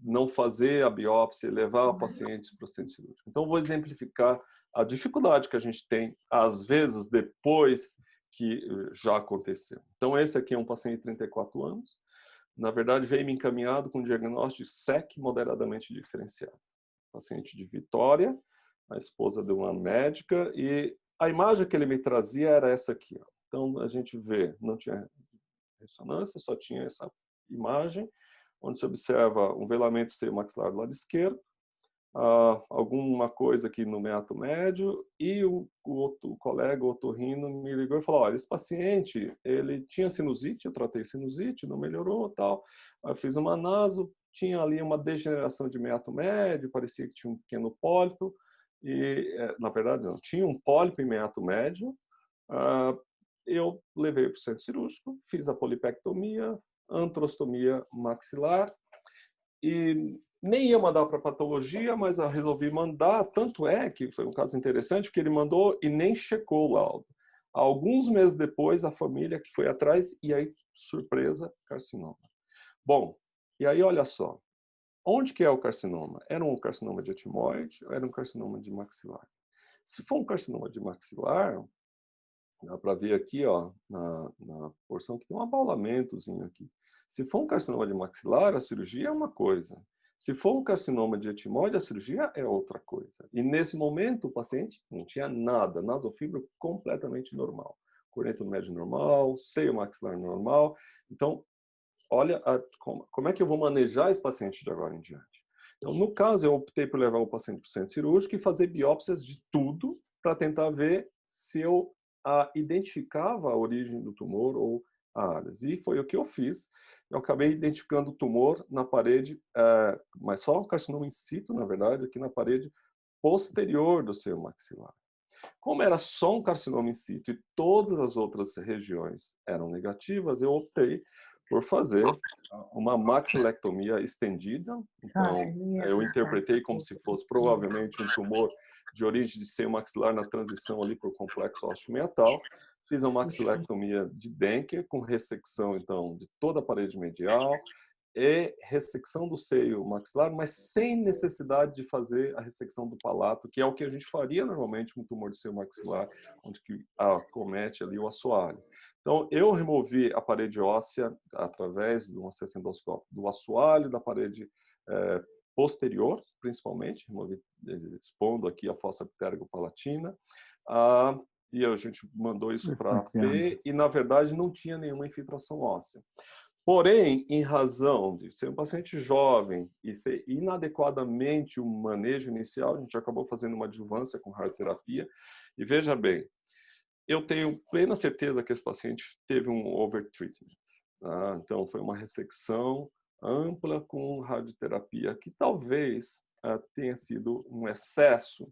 não fazer a biópsia e levar o paciente para o centro cirúrgico. Então, vou exemplificar a dificuldade que a gente tem, às vezes, depois que já aconteceu. Então, esse aqui é um paciente de 34 anos. Na verdade, veio me encaminhado com um diagnóstico de SEC moderadamente diferenciado. Paciente de Vitória, a esposa de uma médica, e a imagem que ele me trazia era essa aqui. Ó. Então, a gente vê, não tinha ressonância, só tinha essa imagem, onde se observa um velamento seio maxilar do lado esquerdo, alguma coisa aqui no meato médio, e o colega otorrino me ligou e falou, olha, esse paciente, ele tinha sinusite, eu tratei sinusite, não melhorou, tal, eu fiz uma naso, tinha ali uma degeneração de meato médio, parecia que tinha um pequeno pólipo, e, na verdade, não, tinha um pólipo em meato médio, eu levei para o centro cirúrgico, fiz a polipectomia, antrostomia maxilar, e nem ia mandar para patologia, mas eu resolvi mandar, tanto é que foi um caso interessante, que ele mandou e nem checou o laudo. Alguns meses depois, a família que foi atrás, e aí, surpresa, carcinoma. Bom, e aí olha só, onde que é o carcinoma? Era um carcinoma de etimoide ou era um carcinoma de maxilar? Se for um carcinoma de maxilar, dá para ver aqui, ó, na porção que tem um abaulamentozinho aqui. Se for um carcinoma de maxilar, a cirurgia é uma coisa. Se for um carcinoma de etimoide, a cirurgia é outra coisa. E nesse momento, o paciente não tinha nada, nasofibro completamente normal. Corneto médio normal, seio maxilar normal. Então, olha como é que eu vou manejar esse paciente de agora em diante. Então, no caso, eu optei por levar o paciente para o centro cirúrgico e fazer biópsias de tudo para tentar ver se eu identificava a origem do tumor ou a áreas. E foi o que eu fiz. Eu acabei identificando o tumor na parede, mas só um carcinoma in situ, na verdade, aqui na parede posterior do seio maxilar. Como era só um carcinoma in situ e todas as outras regiões eram negativas, eu optei por fazer uma maxilectomia estendida. Então, eu interpretei como se fosse provavelmente um tumor de origem de seio maxilar na transição ali para o complexo ósseo-meatal. Fiz uma maxilectomia de Denker com ressecção, então, de toda a parede medial e ressecção do seio maxilar, mas sem necessidade de fazer a ressecção do palato, que é o que a gente faria normalmente com tumor de seio maxilar, onde que acomete ali o assoalho. Então, eu removi a parede óssea através de um acesso endoscópico do assoalho, da parede posterior, principalmente, removi expondo aqui a fossa pterygo-palatina, e a gente mandou isso para P, e na verdade não tinha nenhuma infiltração óssea. Porém, em razão de ser um paciente jovem e ser inadequadamente o manejo inicial, a gente acabou fazendo uma adjuvância com radioterapia. E veja bem, eu tenho plena certeza que esse paciente teve um overtreatment. Então, foi uma ressecção ampla com radioterapia, que talvez tenha sido um excesso,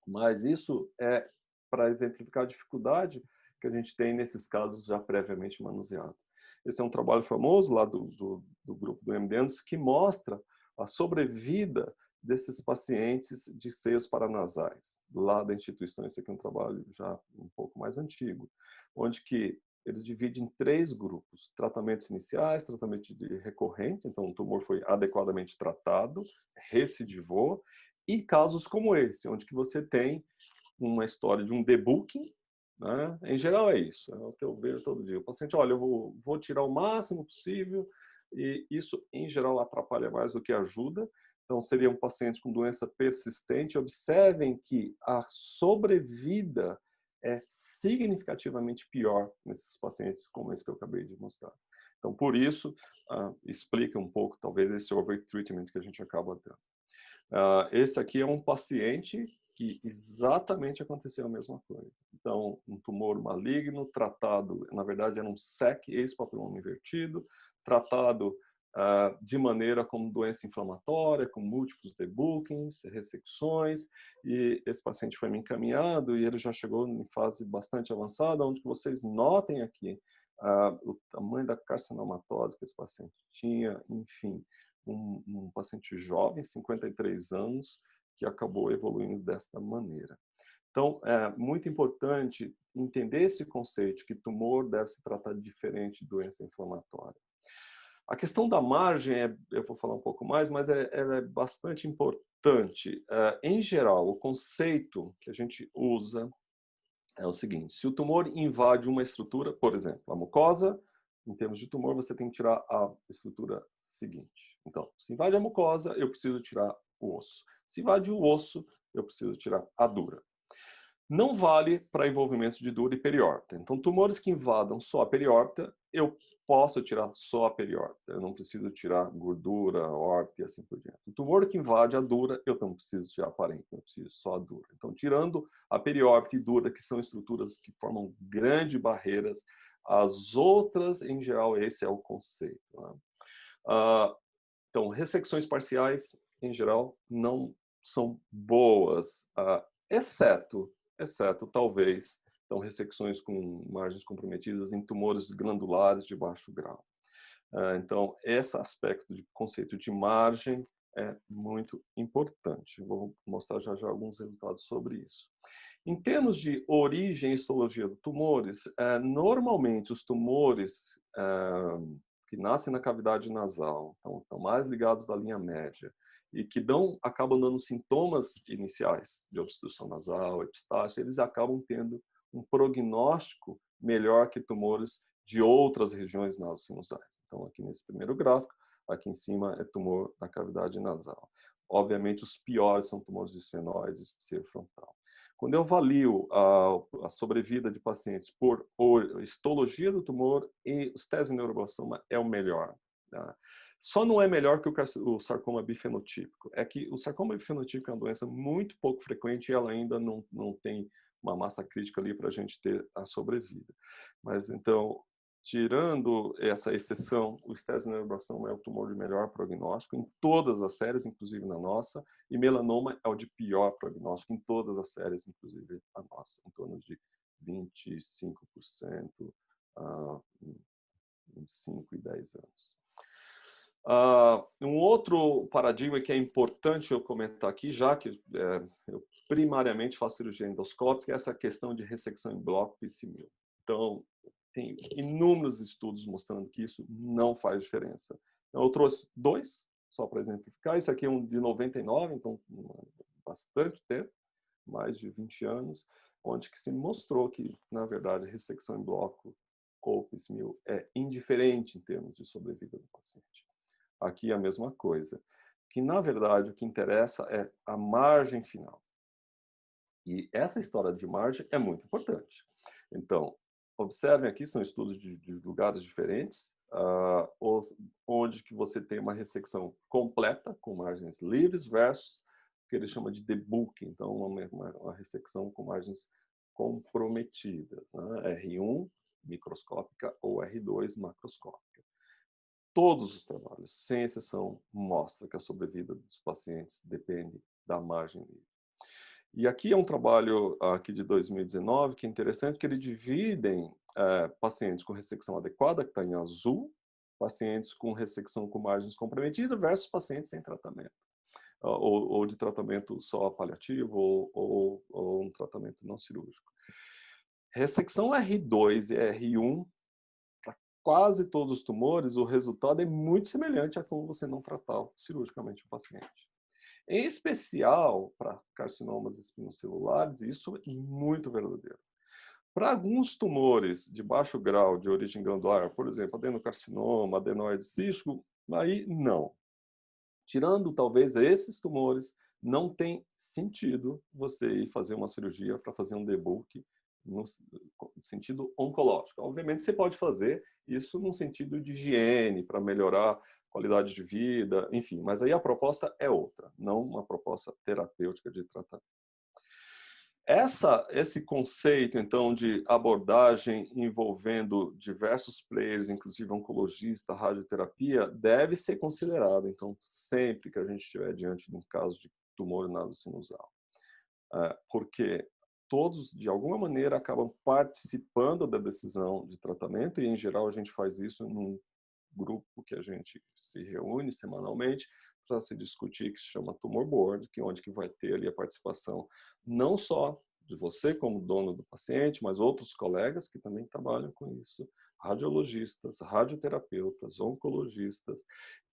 mas isso é para exemplificar a dificuldade que a gente tem nesses casos já previamente manuseados. Esse é um trabalho famoso lá do grupo do MD que mostra a sobrevida desses pacientes de seios paranasais, lá da instituição. Esse aqui é um trabalho já um pouco mais antigo, onde que eles dividem em 3 grupos: tratamentos iniciais, tratamento de recorrente, então o tumor foi adequadamente tratado, recidivou, e casos como esse, onde que você tem uma história de um debooking, né? Em geral é isso, é o que eu vejo todo dia. O paciente, olha, eu vou tirar o máximo possível, e isso, em geral, atrapalha mais do que ajuda. Então, seriam pacientes com doença persistente. Observem que a sobrevida é significativamente pior nesses pacientes como esse que eu acabei de mostrar. Então, por isso, explica um pouco, talvez, esse overtreatment que a gente acaba tendo. Esse aqui é um paciente que exatamente aconteceu a mesma coisa. Então, um tumor maligno tratado, na verdade era um SEC, ex-papiloma invertido, tratado de maneira como doença inflamatória, com múltiplos debookings, ressecções, e esse paciente foi me encaminhado e ele já chegou em fase bastante avançada, onde vocês notem aqui o tamanho da carcinomatose que esse paciente tinha, enfim, um paciente jovem, 53 anos, que acabou evoluindo desta maneira. Então, é muito importante entender esse conceito que tumor deve se tratar diferente de doença inflamatória. A questão da margem, eu vou falar um pouco mais, mas ela é bastante importante. Em geral, o conceito que a gente usa é o seguinte: se o tumor invade uma estrutura, por exemplo, a mucosa, em termos de tumor, você tem que tirar a estrutura seguinte. Então, se invade a mucosa, eu preciso tirar o osso. Se invade o osso, eu preciso tirar a dura. Não vale para envolvimento de dura e periórta. Então, tumores que invadam só a periórta, eu posso tirar só a periórta. Eu não preciso tirar gordura, horta e assim por diante. O tumor que invade a dura, eu não preciso tirar a parênquima, eu preciso só a dura. Então, tirando a periórta e dura, que são estruturas que formam grandes barreiras, as outras, em geral, esse é o conceito, né? Então, ressecções parciais, em geral, não são boas, exceto talvez, então, ressecções com margens comprometidas em tumores glandulares de baixo grau. Então, esse aspecto de conceito de margem é muito importante. Vou mostrar já alguns resultados sobre isso. Em termos de origem e histologia de tumores, normalmente os tumores que nascem na cavidade nasal, então, estão mais ligados da linha média, e que acabam dando sintomas iniciais de obstrução nasal, epistaxe, eles acabam tendo um prognóstico melhor que tumores de outras regiões nasosinusais. Então, aqui nesse primeiro gráfico, aqui em cima é tumor na cavidade nasal. Obviamente, os piores são tumores de esfenoides, cero frontal. Quando eu avalio a sobrevida de pacientes por histologia do tumor, e o estésioneuroblastoma é o melhor. Tá? Só não é melhor que o sarcoma bifenotípico. É que o sarcoma bifenotípico é uma doença muito pouco frequente e ela ainda não tem uma massa crítica ali para a gente ter a sobrevida. Mas então, tirando essa exceção, o estésioneuroblastoma é o tumor de melhor prognóstico em todas as séries, inclusive na nossa, e melanoma é o de pior prognóstico em todas as séries, inclusive a nossa, em torno de 25% em 5 e 10 anos. Um outro paradigma que é importante eu comentar aqui, já que eu primariamente faço cirurgia endoscópica, é essa questão de ressecção em bloco piscimil. Então, tem inúmeros estudos mostrando que isso não faz diferença. Então, eu trouxe 2, só para exemplificar. Esse aqui é um de 99, então bastante tempo, mais de 20 anos, onde que se mostrou que, na verdade, a ressecção em bloco ou piscimil é indiferente em termos de sobrevida do paciente. Aqui é a mesma coisa, que na verdade o que interessa é a margem final. E essa história de margem é muito importante. Então, observem aqui, são estudos de lugares diferentes, onde que você tem uma ressecção completa, com margens livres, versus o que ele chama de debooking, então uma ressecção com margens comprometidas, né? R1 microscópica ou R2 macroscópica. Todos os trabalhos, sem exceção, mostram que a sobrevida dos pacientes depende da margem livre. E aqui é um trabalho aqui de 2019 que é interessante, que eles dividem pacientes com ressecção adequada, que está em azul, pacientes com ressecção com margens comprometidas versus pacientes sem tratamento, ou de tratamento só paliativo, ou um tratamento não cirúrgico. Ressecção R2 e R1, para quase todos os tumores, o resultado é muito semelhante a como você não tratar cirurgicamente o paciente. Em especial, para carcinomas espinocelulares, isso é muito verdadeiro. Para alguns tumores de baixo grau de origem glandular, por exemplo, adenocarcinoma, adenoide cístico, aí não. Tirando talvez esses tumores, não tem sentido você ir fazer uma cirurgia para fazer um debulk no sentido oncológico. Obviamente você pode fazer isso no sentido de higiene, para melhorar a qualidade de vida, enfim, mas aí a proposta é outra, não uma proposta terapêutica de tratamento. Esse conceito, então, de abordagem envolvendo diversos players, inclusive oncologista, radioterapia, deve ser considerado, então, sempre que a gente estiver diante de um caso de tumor nasosinusal. Porque todos, de alguma maneira, acabam participando da decisão de tratamento e, em geral, a gente faz isso num grupo que a gente se reúne semanalmente para se discutir, que se chama Tumor Board, que é onde que vai ter ali a participação não só de você como dono do paciente, mas outros colegas que também trabalham com isso, radiologistas, radioterapeutas, oncologistas,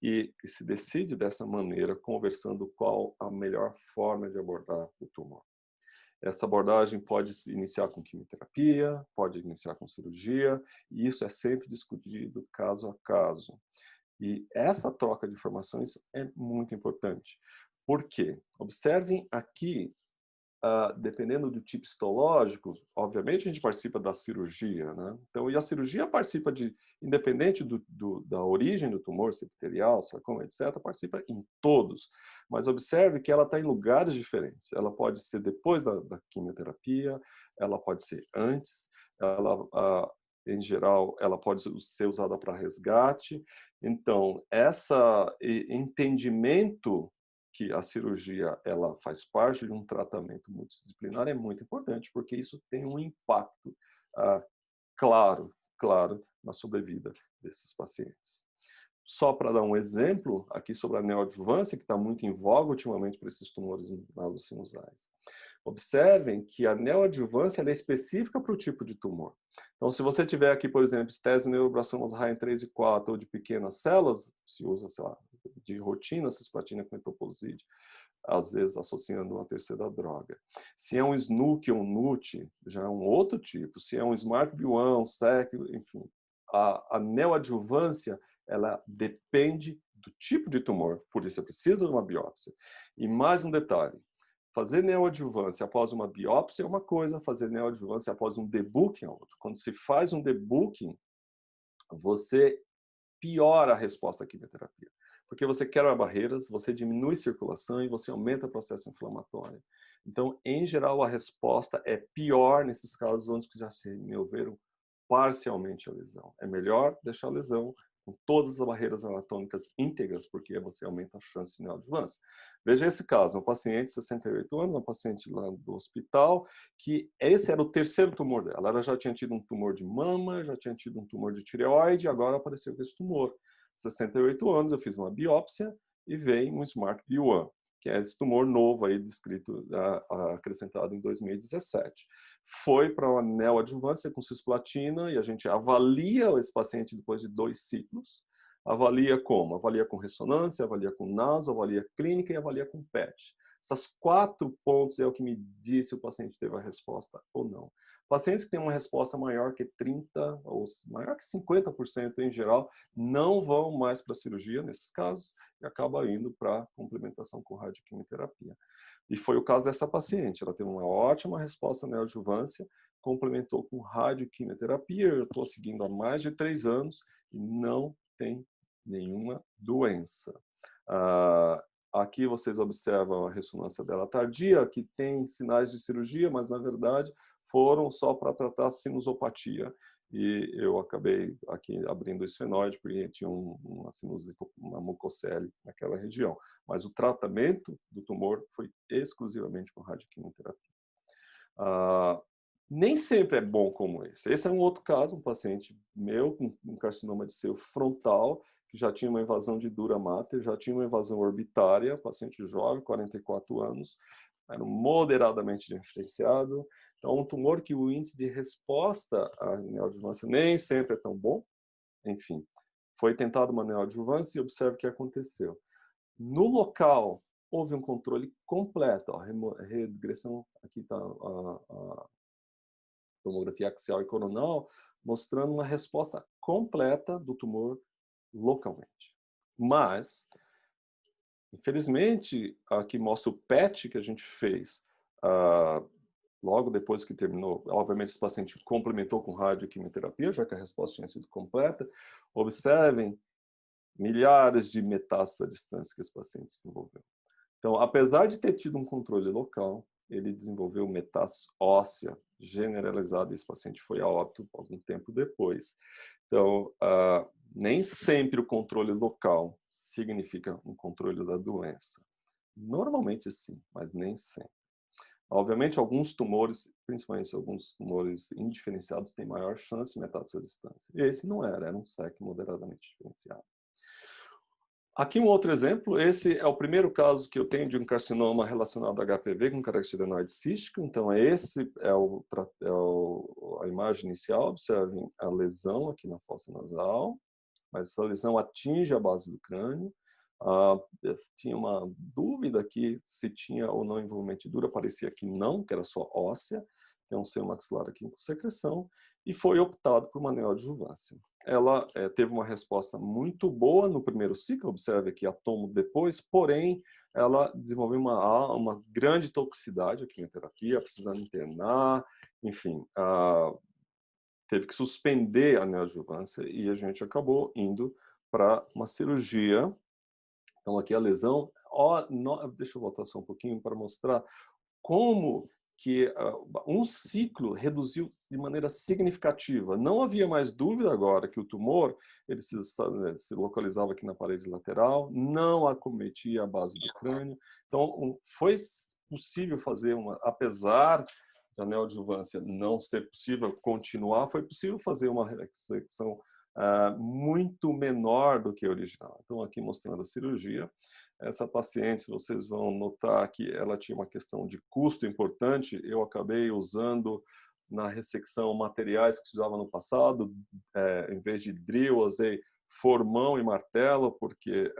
e se decide dessa maneira, conversando qual a melhor forma de abordar o tumor. Essa abordagem pode se iniciar com quimioterapia, pode iniciar com cirurgia, e isso é sempre discutido caso a caso. E essa troca de informações é muito importante. Por quê? Observem aqui, dependendo do tipo histológico, obviamente a gente participa da cirurgia, né? Então, e a cirurgia participa independente da origem do tumor, se epitelial, sarcoma, etc., participa em todos. Mas observe que ela está em lugares diferentes. Ela pode ser depois da quimioterapia, ela pode ser antes, em geral, ela pode ser usada para resgate. Então, esse entendimento que a cirurgia ela faz parte de um tratamento multidisciplinar é muito importante, porque isso tem um impacto claro na sobrevida desses pacientes. Só para dar um exemplo aqui sobre a neoadjuvância, que está muito em voga ultimamente para esses tumores nasosinusais. Observem que a neoadjuvância é específica para o tipo de tumor. Então, se você tiver aqui, por exemplo, estésioneuroblastoma Rain 3 e 4 ou de pequenas células, se usa, sei lá, de rotina, cisplatina com etoposide, às vezes associando uma terceira droga. Se é um SNUC ou um NUT, já é um outro tipo. Se é um SMARCB1, SEC, enfim. A neoadjuvância, ela depende do tipo de tumor, por isso precisa de uma biópsia. E mais um detalhe, fazer neoadjuvância após uma biópsia é uma coisa, fazer neoadjuvância após um debooking é outra. Quando se faz um debooking, você piora a resposta à quimioterapia. Porque você quebra barreiras, você diminui circulação e você aumenta o processo inflamatório. Então, em geral, a resposta é pior nesses casos onde já se removeram parcialmente a lesão. É melhor deixar a lesão com todas as barreiras anatômicas íntegras, porque você aumenta a chance de neoadjuvância. Veja esse caso, um paciente de 68 anos, um paciente lá do hospital, que esse era o terceiro tumor dela. Ela já tinha tido um tumor de mama, já tinha tido um tumor de tireoide, agora apareceu com esse tumor. 68 anos, eu fiz uma biópsia e veio um SMARCB1, que é esse tumor novo aí descrito, acrescentado em 2017. Foi para uma neoadjuvância com cisplatina e a gente avalia esse paciente depois de 2 ciclos. Avalia como? Avalia com ressonância, avalia com naso, avalia clínica e avalia com PET. Essas 4 pontos é o que me diz se o paciente teve a resposta ou não. Pacientes que têm uma resposta maior que 30% ou maior que 50% em geral não vão mais para a cirurgia nesses casos e acabam indo para complementação com radioquimioterapia. E foi o caso dessa paciente. Ela teve uma ótima resposta na neoadjuvância, complementou com radioquimioterapia. Eu estou seguindo há mais de 3 anos e não tem nenhuma doença. Aqui vocês observam a ressonância dela tardia, que tem sinais de cirurgia, mas na verdade foram só para tratar a sinusopatia. E eu acabei aqui abrindo o esfenoide, porque tinha uma sinusite, uma mucocele naquela região. Mas o tratamento do tumor foi exclusivamente com radioquimioterapia. Nem sempre é bom como esse. Esse é um outro caso, um paciente meu com um carcinoma de seio frontal, que já tinha uma invasão de dura mater, já tinha uma invasão orbitária, paciente jovem, 44 anos, era moderadamente diferenciado. Então, um tumor que o índice de resposta à neoadjuvância nem sempre é tão bom. Enfim, foi tentado uma neoadjuvância e observe o que aconteceu. No local, houve um controle completo. A regressão, aqui está a tomografia axial e coronal, mostrando uma resposta completa do tumor localmente. Mas, infelizmente, aqui mostra o PET que a gente fez logo depois que terminou. Obviamente, esse paciente complementou com radioquimioterapia, já que a resposta tinha sido completa. Observem milhares de metástases à distância que esse paciente desenvolveu. Então, apesar de ter tido um controle local, ele desenvolveu metástase óssea generalizada. Esse paciente foi a óbito algum tempo depois. Então, nem sempre o controle local significa um controle da doença. Normalmente sim, mas nem sempre. Obviamente, alguns tumores, principalmente alguns tumores indiferenciados, têm maior chance de metástase à distância. Esse não era um SEC moderadamente diferenciado. Aqui um outro exemplo, esse é o primeiro caso que eu tenho de um carcinoma relacionado a HPV com caráter adenoide cístico. Então, esse é a imagem inicial. Observem a lesão aqui na fossa nasal, mas essa lesão atinge a base do crânio. Tinha uma dúvida aqui se tinha ou não envolvimento dura, parecia que não, que era só óssea. Tem um seio maxilar aqui com secreção, e foi optado por uma neoadjuvância. Ela teve uma resposta muito boa no primeiro ciclo, observe aqui a tomo depois, porém, ela desenvolveu uma grande toxicidade, a quimioterapia, precisando internar, enfim, teve que suspender a neoadjuvância e a gente acabou indo para uma cirurgia. Então, aqui a lesão, deixa eu voltar só um pouquinho para mostrar como que um ciclo reduziu de maneira significativa. Não havia mais dúvida agora que o tumor ele se localizava aqui na parede lateral, não acometia a base do crânio. Então, foi possível fazer apesar da neoadjuvância não ser possível continuar, foi possível fazer uma ressecção muito menor do que a original. Então, aqui mostrando a cirurgia. Essa paciente, vocês vão notar que ela tinha uma questão de custo importante. Eu acabei usando na ressecção materiais que se usava no passado. Em vez de drill, usei formão e martelo, porque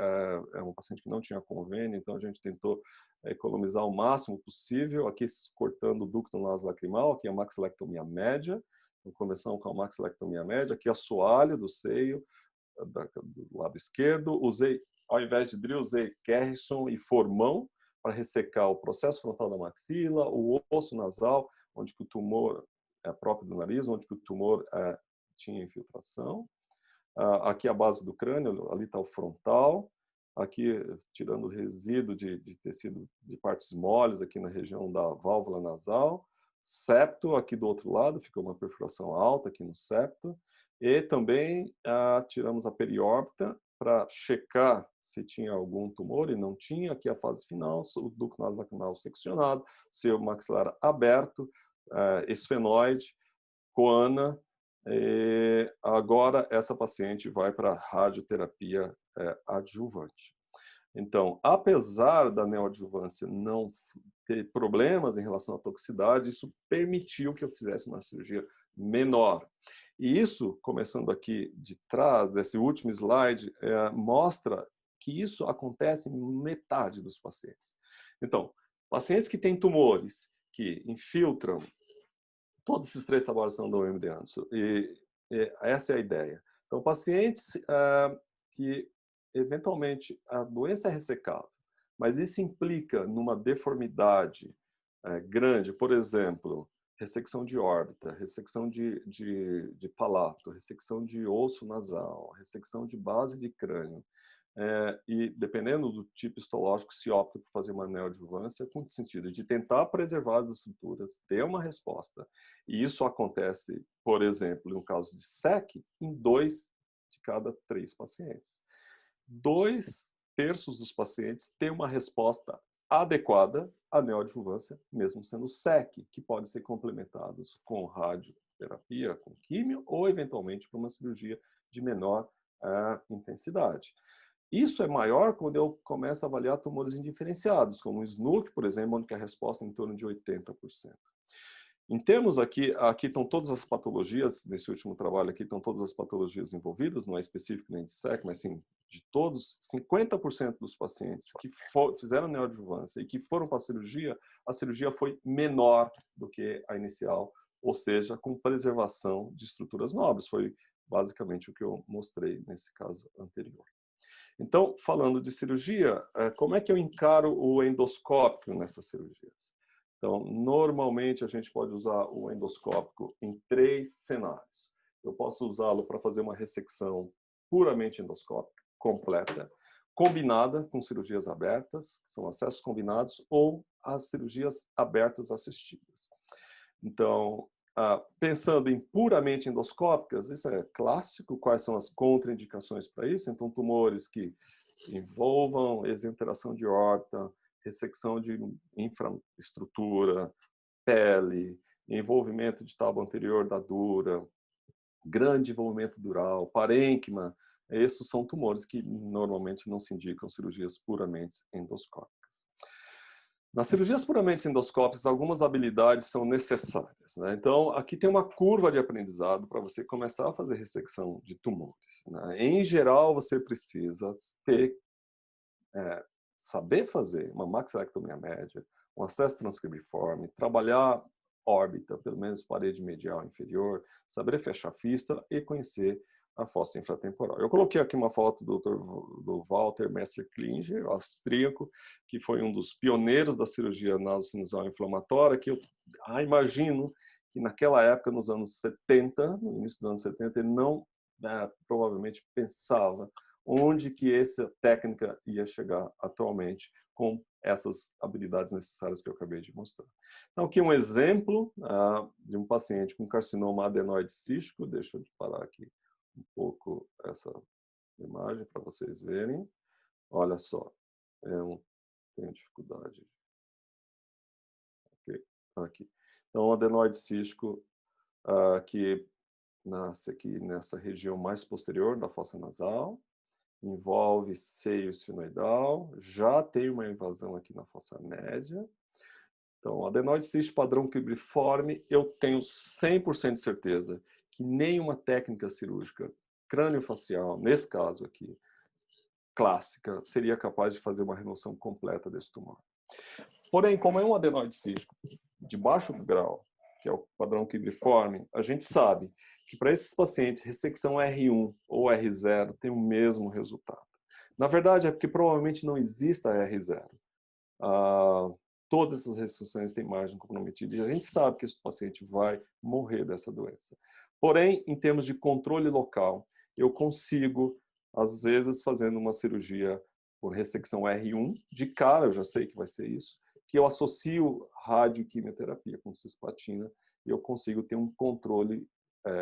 é uma paciente que não tinha convênio, então a gente tentou economizar o máximo possível. Aqui cortando o ducto nasolacrimal, aqui a maxilectomia média, começamos com a maxilectomia média, aqui assoalho do seio, do lado esquerdo. Ao invés de drill, usei Kerrison e formão para ressecar o processo frontal da maxila, o osso nasal, onde que o tumor é próprio do nariz, onde que o tumor tinha infiltração. Aqui a base do crânio, ali está o frontal. Aqui, tirando o resíduo de tecido de partes moles, aqui na região da válvula nasal. Septo, aqui do outro lado, ficou uma perfuração alta aqui no septo. E também tiramos a periórbita para checar se tinha algum tumor, e não tinha. Aqui a fase final, o ducto nasolacrimal seccionado, seu maxilar aberto, esfenoide, coana. E agora essa paciente vai para radioterapia adjuvante. Então, apesar da neoadjuvância não ter problemas em relação à toxicidade, isso permitiu que eu fizesse uma cirurgia menor. E isso, começando aqui de trás, desse último slide, mostra que isso acontece em metade dos pacientes. Então, pacientes que têm tumores, que infiltram, todos esses 3 trabalhos são da UMD Anderson, e essa é a ideia. Então, pacientes que, eventualmente, a doença é ressecável, mas isso implica numa deformidade grande, por exemplo, ressecção de órbita, ressecção de palato, ressecção de osso nasal, ressecção de base de crânio, e dependendo do tipo histológico, se opta por fazer uma neoadjuvância com o sentido de tentar preservar as estruturas, ter uma resposta. E isso acontece, por exemplo, no caso de SEC, em 2 de cada 3 pacientes. 2/3 dos pacientes têm uma resposta adequada à neoadjuvância, mesmo sendo SEC, que pode ser complementados com radioterapia, com químio, ou eventualmente para uma cirurgia de menor intensidade. Isso é maior quando eu começo a avaliar tumores indiferenciados, como o SNUC, por exemplo, onde a resposta é em torno de 80%. Em termos aqui estão todas as patologias, nesse último trabalho aqui estão todas as patologias envolvidas, não é específico nem de SEC, mas sim de todos, 50% dos pacientes que fizeram neoadjuvância e que foram para a cirurgia foi menor do que a inicial, ou seja, com preservação de estruturas nobres. Foi basicamente o que eu mostrei nesse caso anterior. Então, falando de cirurgia, como é que eu encaro o endoscópico nessas cirurgias? Então, normalmente a gente pode usar o endoscópico em 3 cenários. Eu posso usá-lo para fazer uma ressecção puramente endoscópica, completa, combinada com cirurgias abertas, que são acessos combinados, ou as cirurgias abertas assistidas. Então, pensando em puramente endoscópicas, isso é clássico. Quais são as contraindicações para isso? Então, tumores que envolvam exenteração de aorta, ressecção de infraestrutura, pele, envolvimento de tábua anterior da dura, grande envolvimento dural, parênquima. Esses são tumores que normalmente não se indicam cirurgias puramente endoscópicas. Nas cirurgias puramente endoscópicas, algumas habilidades são necessárias, né? Então, aqui tem uma curva de aprendizado para você começar a fazer ressecção de tumores, né? Em geral, você precisa saber fazer uma maxilectomia média, um acesso transcribiforme, trabalhar órbita, pelo menos parede medial inferior, saber fechar fístula e conhecer a fossa infratemporal. Eu coloquei aqui uma foto do Walter Messer-Klinger, austríaco, que foi um dos pioneiros da cirurgia nasosinusal inflamatória, que eu imagino que naquela época, nos anos 70, no início dos anos 70, ele não provavelmente pensava onde que essa técnica ia chegar atualmente com essas habilidades necessárias que eu acabei de mostrar. Então, aqui um exemplo de um paciente com carcinoma adenoide cístico. Deixa eu parar aqui um pouco essa imagem para vocês verem. Olha só, tenho dificuldade. Okay. Aqui. Então, adenoide cístico que nasce aqui nessa região mais posterior da fossa nasal, envolve seio esfenoidal, já tem uma invasão aqui na fossa média. Então, adenoide cístico padrão cribriforme, eu tenho 100% de certeza que nenhuma técnica cirúrgica crâniofacial, nesse caso aqui, clássica, seria capaz de fazer uma remoção completa desse tumor. Porém, como é um adenoide cístico de baixo grau, que é o padrão cribriforme, a gente sabe que para esses pacientes, ressecção R1 ou R0 tem o mesmo resultado. Na verdade, é porque provavelmente não exista R0. Todas essas ressecções têm margem comprometida e a gente sabe que esse paciente vai morrer dessa doença. Porém, em termos de controle local, eu consigo, às vezes, fazendo uma cirurgia por ressecção R1, de cara eu já sei que vai ser isso, que eu associo radioquimioterapia com cisplatina e eu consigo ter um controle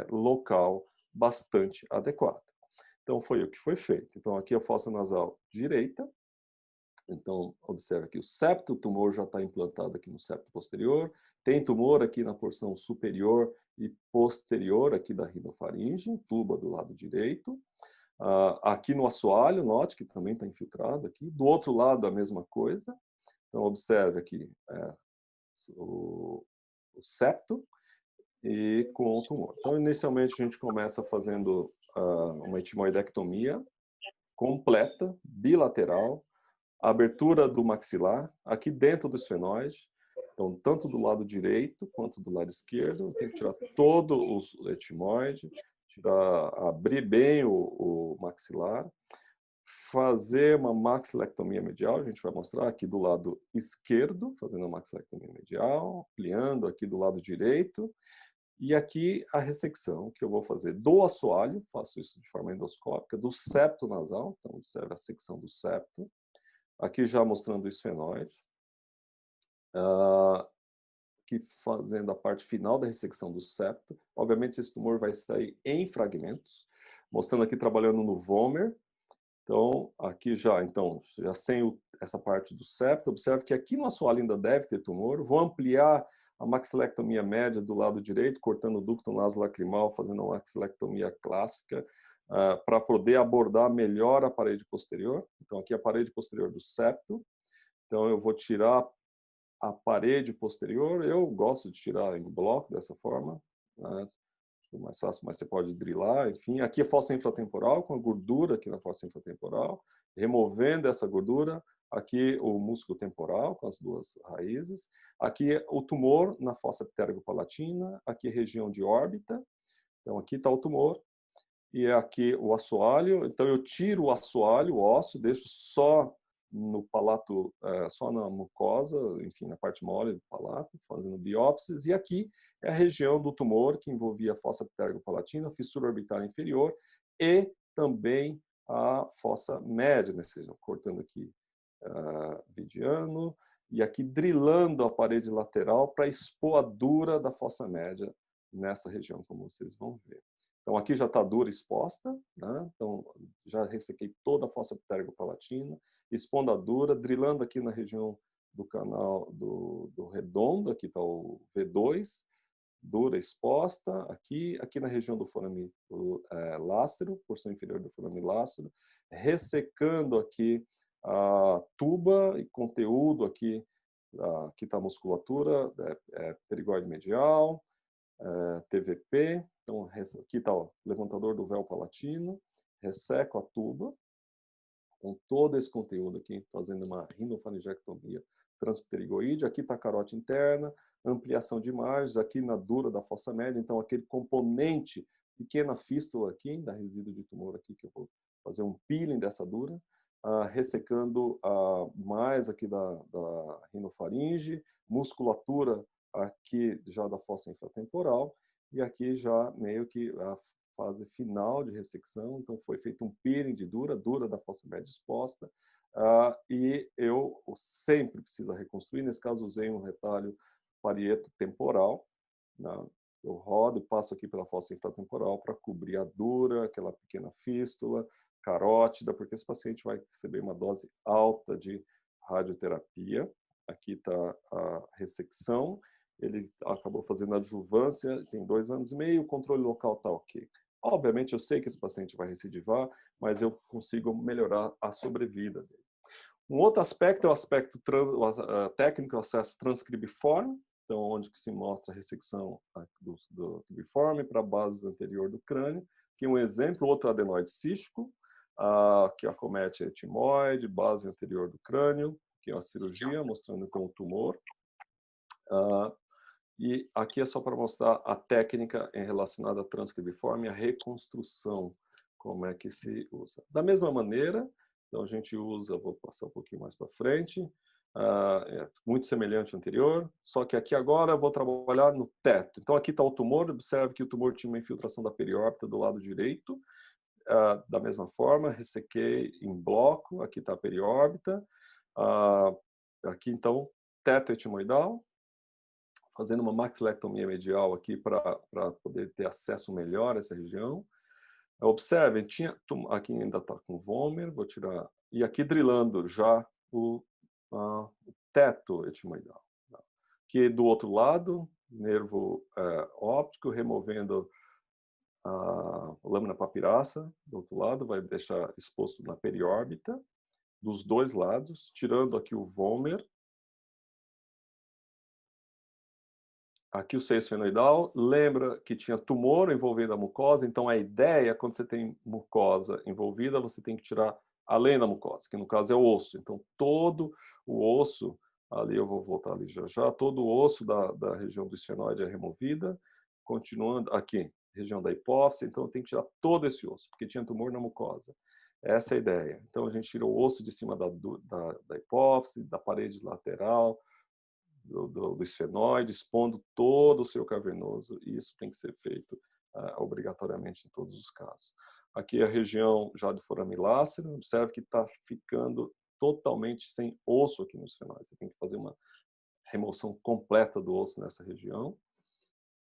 local bastante adequado. Então, foi o que foi feito. Então, aqui a fossa nasal direita. Então, observa que o septo, o tumor já está implantado aqui no septo posterior. Tem tumor aqui na porção superior e posterior aqui da rinofaringe, tuba do lado direito. Aqui no assoalho, note que também está infiltrado aqui. Do outro lado, a mesma coisa. Então, observe aqui o septo e com o tumor. Então, inicialmente, a gente começa fazendo uma etimoidectomia completa, bilateral, abertura do maxilar, aqui dentro do esfenoide. Então, tanto do lado direito quanto do lado esquerdo, tem que tirar todo o etimoide, abrir bem o maxilar, fazer uma maxilectomia medial. A gente vai mostrar aqui do lado esquerdo, fazendo a maxilectomia medial, ampliando aqui do lado direito. E aqui a ressecção que eu vou fazer do assoalho, faço isso de forma endoscópica, do septo nasal, então observe a secção do septo. Aqui já mostrando o esfenoide. Aqui fazendo a parte final da ressecção do septo. Obviamente esse tumor vai sair em fragmentos, mostrando aqui trabalhando no Vomer. Então, aqui já sem essa parte do septo, observe que aqui no assoalho ainda deve ter tumor. Vou ampliar a maxilectomia média do lado direito, cortando o ducto nasolacrimal, fazendo uma maxilectomia clássica, para poder abordar melhor a parede posterior. Então, aqui a parede posterior do septo. Então, eu vou tirar a parede posterior. Eu gosto de tirar em bloco dessa forma, né? Mais fácil, mas você pode drilar, enfim. Aqui a fossa infratemporal, com a gordura aqui na fossa infratemporal, removendo essa gordura. Aqui o músculo temporal, com as duas raízes. Aqui o tumor na fossa pterygo-palatina. Aqui a região de órbita. Então aqui está o tumor. E aqui o assoalho. Então eu tiro o assoalho, o ósseo, deixo só no palato, só na mucosa, enfim, na parte mole do palato, fazendo biópsias. E aqui é a região do tumor que envolvia a fossa pterygo-palatina, fissura orbital inferior e também a fossa média, né? Cortando aqui vidiano e aqui drilando a parede lateral para expor a dura da fossa média nessa região, como vocês vão ver. Então aqui já está dura exposta, né? Então já ressequei toda a fossa pterygo-palatina, expondo a dura, drilando aqui na região do canal do redondo, aqui está o V2, dura exposta, aqui na região do forame lácero, porção inferior do forame lácero, ressecando aqui a tuba e conteúdo aqui está a musculatura, pterigoide medial, TVP. Então, aqui está o levantador do véu palatino, resseco a tuba, com todo esse conteúdo aqui, fazendo uma rinofaringectomia transpterigoide. Aqui está a carote interna, ampliação de margens, aqui na dura da fossa média. Então, aquele componente, pequena fístula aqui, da resíduo de tumor aqui, que eu vou fazer um peeling dessa dura, ressecando mais aqui da rinofaringe, musculatura aqui já da fossa infratemporal, e aqui já meio que a fase final de ressecção. Então foi feito um peeling de dura da fossa média exposta, e eu sempre preciso reconstruir. Nesse caso usei um retalho Pareto temporal, né? Eu rodo e passo aqui pela fossa infratemporal para cobrir a dura, aquela pequena fístula, carótida, porque esse paciente vai receber uma dose alta de radioterapia. Aqui está a ressecção. Ele acabou fazendo adjuvância, tem 2 anos e meio, o controle local está ok. Obviamente, eu sei que esse paciente vai recidivar, mas eu consigo melhorar a sobrevida dele. Um outro aspecto é o aspecto técnico, o acesso transcribiforme, então, onde que se mostra a ressecção do tubiforme para a base anterior do crânio. Aqui um exemplo, outro adenoide cístico, que acomete a etimoide, base anterior do crânio, que é uma cirurgia, mostrando então o tumor. E aqui é só para mostrar a técnica relacionada à transcribiforme e a reconstrução, como é que se usa. Da mesma maneira, então a gente usa, vou passar um pouquinho mais para frente, muito semelhante ao anterior, só que aqui agora eu vou trabalhar no teto. Então aqui está o tumor, observe que o tumor tinha uma infiltração da periórbita do lado direito, da mesma forma, ressequei em bloco, aqui está a periórbita, aqui então, teto etimoidal, fazendo uma maxilectomia medial aqui para poder ter acesso melhor a essa região. Observe, aqui ainda está com Vomer, vou tirar, e aqui drilando já o teto etimoidal. Aqui do outro lado, nervo óptico, removendo a lâmina papiraça do outro lado, vai deixar exposto na periórbita, dos 2 lados, tirando aqui o Vomer. Aqui o seio esfenoidal, lembra que tinha tumor envolvendo a mucosa, então a ideia, quando você tem mucosa envolvida, você tem que tirar além da mucosa, que no caso é o osso. Então todo o osso, ali eu vou voltar ali já, todo o osso da região do esfenoide é removida, continuando aqui, região da hipófise, então tem que tirar todo esse osso, porque tinha tumor na mucosa. Essa é a ideia. Então a gente tira o osso de cima da hipófise, da parede lateral, do esfenoide, expondo todo o seio cavernoso, e isso tem que ser feito obrigatoriamente em todos os casos. Aqui a região já do forame lácero, observe que está ficando totalmente sem osso aqui no esfenóide. Você tem que fazer uma remoção completa do osso nessa região,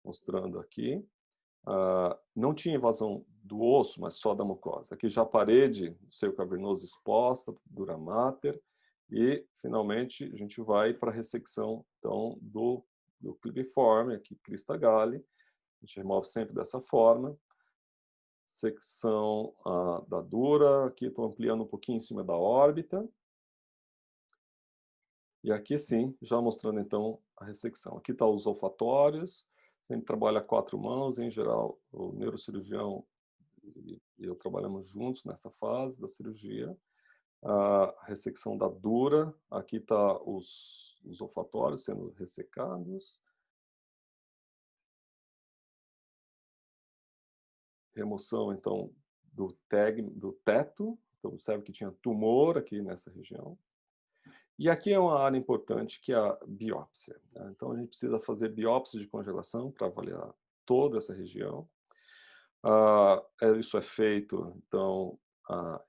mostrando aqui. Não tinha invasão do osso, mas só da mucosa. Aqui já a parede do seio cavernoso exposta, dura mater, e finalmente a gente vai para a ressecção então, do cliviforme, aqui crista galli. A gente remove sempre dessa forma. Secção da dura, aqui estou ampliando um pouquinho em cima da órbita. E aqui sim, já mostrando então a ressecção. Aqui está os olfatórios, sempre trabalha a 4 mãos, em geral o neurocirurgião e eu trabalhamos juntos nessa fase da cirurgia. A ressecção da dura, aqui está os olfatórios sendo ressecados. Remoção então do teto, então observe que tinha tumor aqui nessa região. E aqui é uma área importante que é a biópsia, né? Então a gente precisa fazer biópsia de congelação para avaliar toda essa região. Isso é feito então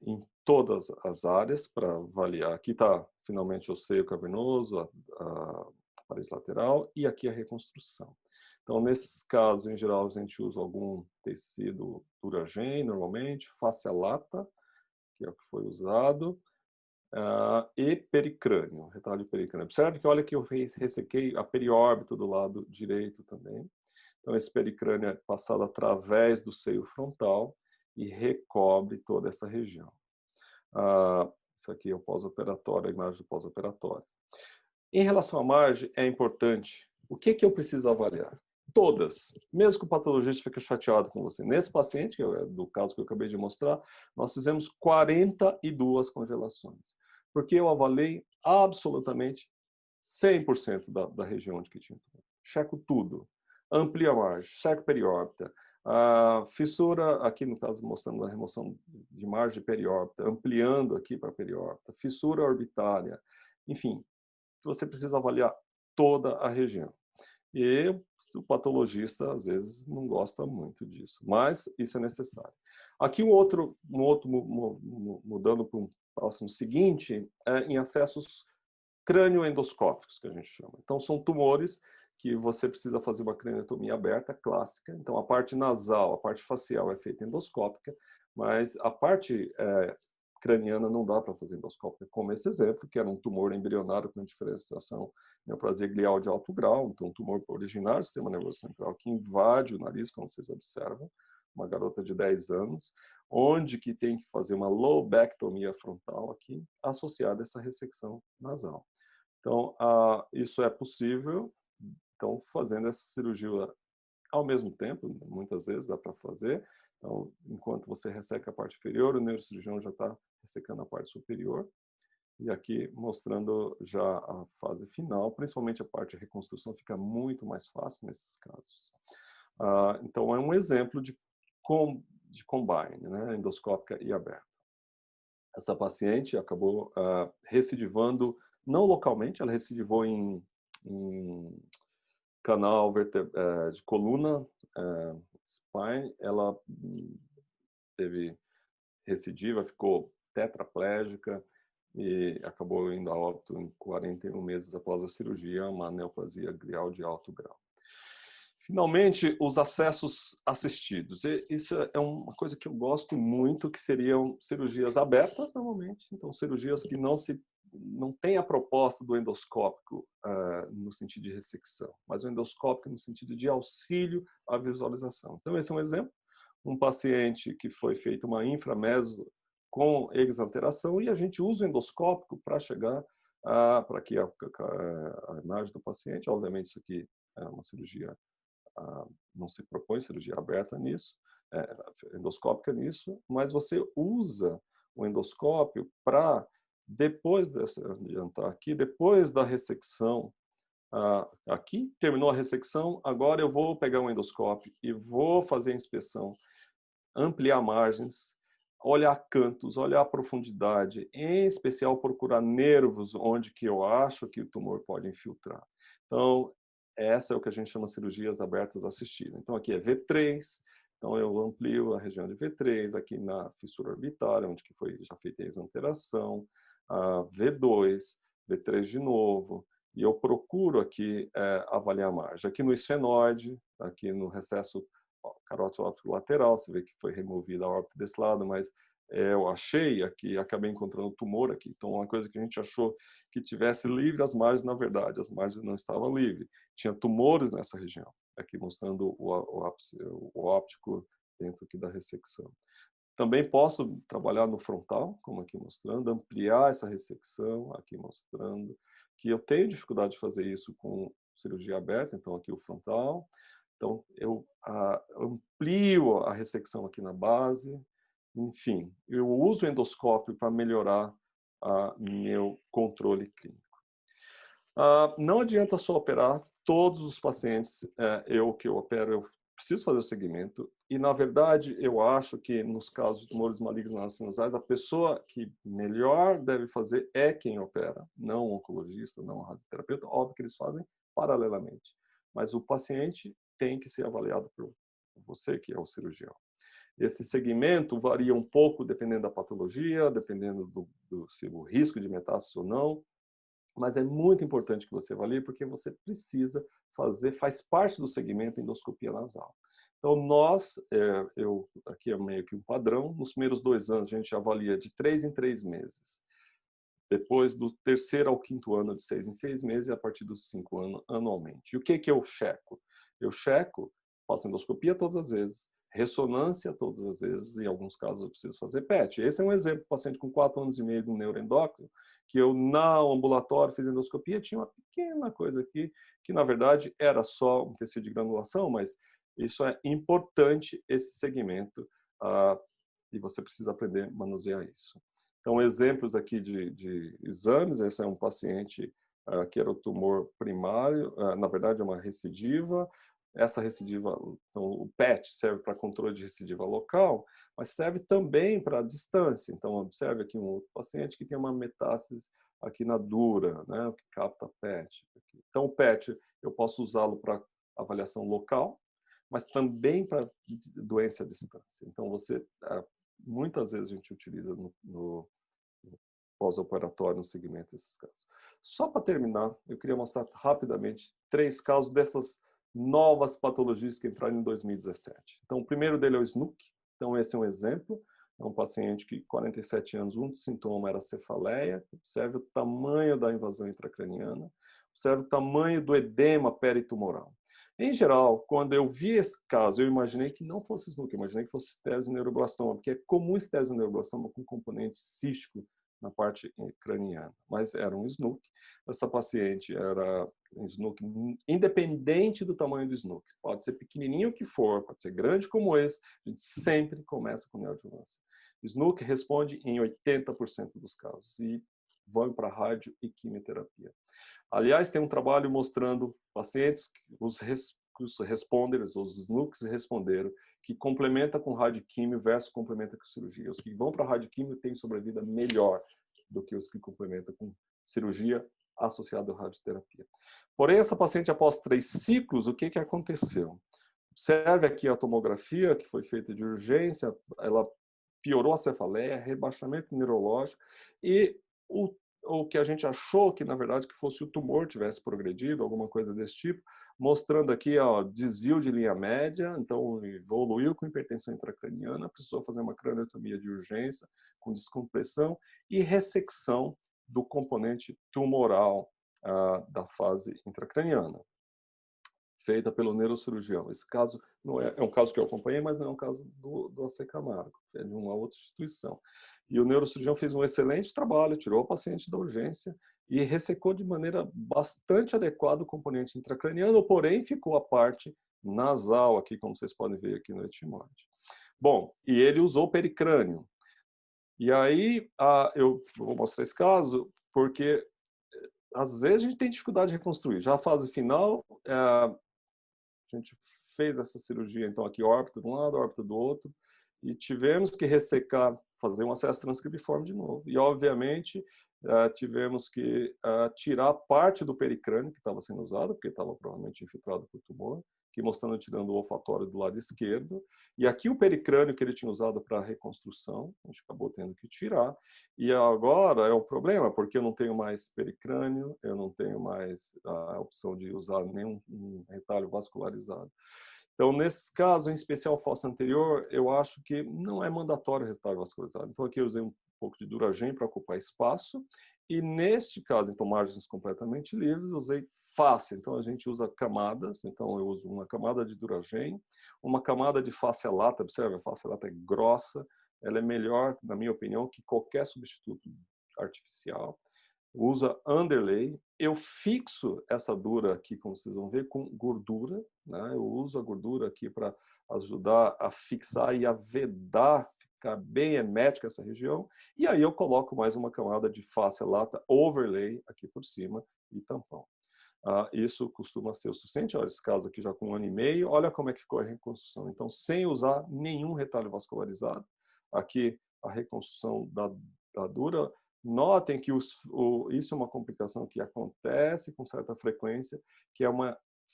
em todas as áreas para avaliar. Aqui está finalmente o seio cavernoso, a parede lateral, e aqui a reconstrução. Então, nesses casos, em geral, a gente usa algum tecido Duragen, normalmente, face lata, que é o que foi usado, e pericrânio, retalho de pericrânio. Observe que olha que eu ressequei a periórbita do lado direito também. Então, esse pericrânio é passado através do seio frontal e recobre toda essa região. Isso aqui é o pós-operatório, a imagem do pós-operatório. Em relação à margem, é importante. O que eu preciso avaliar? Todas. Mesmo que o patologista fique chateado com você. Nesse paciente, que é do caso que eu acabei de mostrar, nós fizemos 42 congelações. Porque eu avaliei absolutamente 100% da região onde que tinha. Checo tudo. Amplia a margem, checo periórbita. A fissura, aqui no caso mostrando a remoção de margem periórbita, ampliando aqui para a periórbita. Fissura orbitária. Enfim, você precisa avaliar toda a região. E o patologista, às vezes, não gosta muito disso, mas isso é necessário. Aqui mudando para um próximo seguinte, em acessos crânioendoscópicos, que a gente chama. Então, são tumores que você precisa fazer uma craniotomia aberta clássica. Então, a parte nasal, a parte facial é feita endoscópica, mas a parte craniana não dá para fazer endoscópica, como esse exemplo, que era um tumor embrionário com diferenciação neoplasia glial de alto grau, então um tumor originário do sistema nervoso central que invade o nariz, como vocês observam, uma garota de 10 anos, onde que tem que fazer uma lobectomia frontal aqui, associada a essa ressecção nasal. Então, isso é possível, então, fazendo essa cirurgia ao mesmo tempo, muitas vezes dá para fazer. Então, enquanto você resseca a parte inferior, o neurocirurgião já está ressecando a parte superior. E aqui mostrando já a fase final, principalmente a parte de reconstrução fica muito mais fácil nesses casos. Então, é um exemplo de combine, né, endoscópica e aberta. Essa paciente acabou recidivando, não localmente, ela recidivou em canal de coluna, spine, ela teve recidiva, ficou tetraplégica e acabou indo a óbito em 41 meses após a cirurgia, uma neoplasia glial de alto grau. Finalmente, os acessos assistidos. Isso é uma coisa que eu gosto muito, que seriam cirurgias abertas, normalmente. Então, cirurgias que não têm a proposta do endoscópico no sentido de ressecção, mas o endoscópico no sentido de auxílio à visualização. Então, esse é um exemplo. Um paciente que foi feita uma inframeso com exanteração e a gente usa o endoscópico para chegar para aqui a imagem do paciente. Obviamente, isso aqui é uma cirurgia, não se propõe cirurgia aberta nisso, endoscópica nisso, mas você usa o endoscópio para, depois depois da ressecção, aqui terminou a ressecção, agora eu vou pegar o endoscópio e vou fazer a inspeção, ampliar margens, olhar cantos, olhar a profundidade, em especial procurar nervos onde que eu acho que o tumor pode infiltrar. Então, essa é o que a gente chama de cirurgias abertas assistidas. Então, aqui é V3, então eu amplio a região de V3, aqui na fissura orbitária, onde que foi já feita a exanteração, a V2, V3 de novo, e eu procuro aqui avaliar a margem. Aqui no esfenoide, aqui no recesso carótido óptico lateral, você vê que foi removida a órbita desse lado, mas eu achei aqui, acabei encontrando tumor aqui. Então, uma coisa que a gente achou que tivesse livre as margens, na verdade, as margens não estavam livres. Tinha tumores nessa região, aqui mostrando o óptico dentro aqui da ressecção. Também posso trabalhar no frontal, como aqui mostrando, ampliar essa ressecção, aqui mostrando que eu tenho dificuldade de fazer isso com cirurgia aberta, então aqui o frontal. Então, eu amplio a ressecção aqui na base. Enfim, eu uso o endoscópio para melhorar meu controle clínico. Não adianta só operar todos os pacientes, eu opero, eu preciso fazer o segmento. E, na verdade, eu acho que nos casos de tumores malignos nas sinusais, a pessoa que melhor deve fazer é quem opera, não o oncologista, não o radioterapeuta. Óbvio que eles fazem paralelamente. Mas o paciente tem que ser avaliado por você, que é o cirurgião. Esse segmento varia um pouco dependendo da patologia, dependendo se o risco de metástase ou não, mas é muito importante que você avalie porque você precisa fazer, faz parte do segmento endoscopia nasal. Então aqui é meio que um padrão, nos primeiros 2 anos a gente avalia de 3 em 3 meses. Depois do 3º ao 5º ano, de 6 em 6 meses, e a partir dos 5 anos, anualmente. E o que eu checo? Eu checo, faço endoscopia todas as vezes, ressonância todas as vezes, em alguns casos eu preciso fazer PET. Esse é um exemplo, paciente com 4 anos e meio de um neuroendócrino, que eu, no ambulatório, fiz endoscopia, tinha uma pequena coisa aqui, que na verdade era só um tecido de granulação, mas isso é importante, esse segmento, e você precisa aprender a manusear isso. Então, exemplos aqui de exames, esse é um paciente que era o tumor primário, na verdade é uma recidiva. Essa recidiva, então, o PET serve para controle de recidiva local, mas serve também para a distância. Então, observe aqui um outro paciente que tem uma metástase aqui na dura, né, que capta PET. Então, o PET eu posso usá-lo para avaliação local, mas também para doença à distância. Então, muitas vezes a gente utiliza no pós-operatório no segmento desses casos. Só para terminar, eu queria mostrar rapidamente 3 casos dessas novas patologias que entraram em 2017. Então, o primeiro dele é o SNOOC. Então, esse é um exemplo. É um paciente que, 47 anos, um sintoma era cefaleia. Observe o tamanho da invasão intracraniana. Observe o tamanho do edema peritumoral. Em geral, quando eu vi esse caso, eu imaginei que não fosse SNOOC, eu imaginei que fosse estésioneuroblastoma, porque é comum estésioneuroblastoma com componente cístico na parte craniana, mas era um SNOOC. Essa paciente era um SNOOC independente do tamanho do SNOOC. Pode ser pequenininho que for, pode ser grande como esse, a gente sempre começa com neoadjuvância. SNOOC responde em 80% dos casos e vão para rádio e quimioterapia. Aliás, tem um trabalho mostrando pacientes, os responders, os SNOOCs responderam, que complementa com radioquímio versus complementa com cirurgia. Os que vão para radioquímio têm sobrevida melhor do que os que complementam com cirurgia associada à radioterapia. Porém, essa paciente, após 3 ciclos, o que aconteceu? Observe aqui a tomografia que foi feita de urgência, ela piorou a cefaleia, rebaixamento neurológico e o que a gente achou que, na verdade, que fosse o tumor tivesse progredido, alguma coisa desse tipo, mostrando aqui desvio de linha média, então evoluiu com hipertensão intracraniana, precisou fazer uma craniotomia de urgência com descompressão e ressecção do componente tumoral da fase intracraniana, feita pelo neurocirurgião. Esse caso não é um caso que eu acompanhei, mas não é um caso do AC Camargo, é de uma outra instituição. E o neurocirurgião fez um excelente trabalho, tirou o paciente da urgência e ressecou de maneira bastante adequada o componente intracraniano, porém ficou a parte nasal aqui, como vocês podem ver aqui no etimoide. Bom, e ele usou o pericrânio. E aí, eu vou mostrar esse caso, porque às vezes a gente tem dificuldade de reconstruir. Já a fase final, a gente fez essa cirurgia, então aqui órbita de um lado, órbita do outro, e tivemos que ressecar fazer um acesso transcribiforme de novo. E, obviamente, tivemos que tirar parte do pericrânio que estava sendo usado, porque estava provavelmente infiltrado por tumor, aqui mostrando tirando o olfatório do lado esquerdo. E aqui o pericrânio que ele tinha usado para a reconstrução, a gente acabou tendo que tirar. E agora é um problema, porque eu não tenho mais pericrânio, eu não tenho mais a opção de usar nenhum retalho vascularizado. Então, nesse caso, em especial fossa anterior, eu acho que não é mandatório retalho vascularizado. Então, aqui eu usei um pouco de Duragen para ocupar espaço. E neste caso, então, margens completamente livres, usei face. Então, a gente usa camadas. Então, eu uso uma camada de Duragen, uma camada de face lata. Observe, a face lata é grossa. Ela é melhor, na minha opinião, que qualquer substituto artificial. Usa underlay. Eu fixo essa dura aqui, como vocês vão ver, com gordura, né? Eu uso a gordura aqui para ajudar a fixar e a vedar, ficar bem hermética essa região. E aí eu coloco mais uma camada de face lata overlay aqui por cima e tampão. Isso costuma ser o suficiente. Olha, esse caso aqui já com 1 ano e meio. Olha como é que ficou a reconstrução. Então, sem usar nenhum retalho vascularizado. Aqui a reconstrução da dura. Notem que isso é uma complicação que acontece com certa frequência, que é um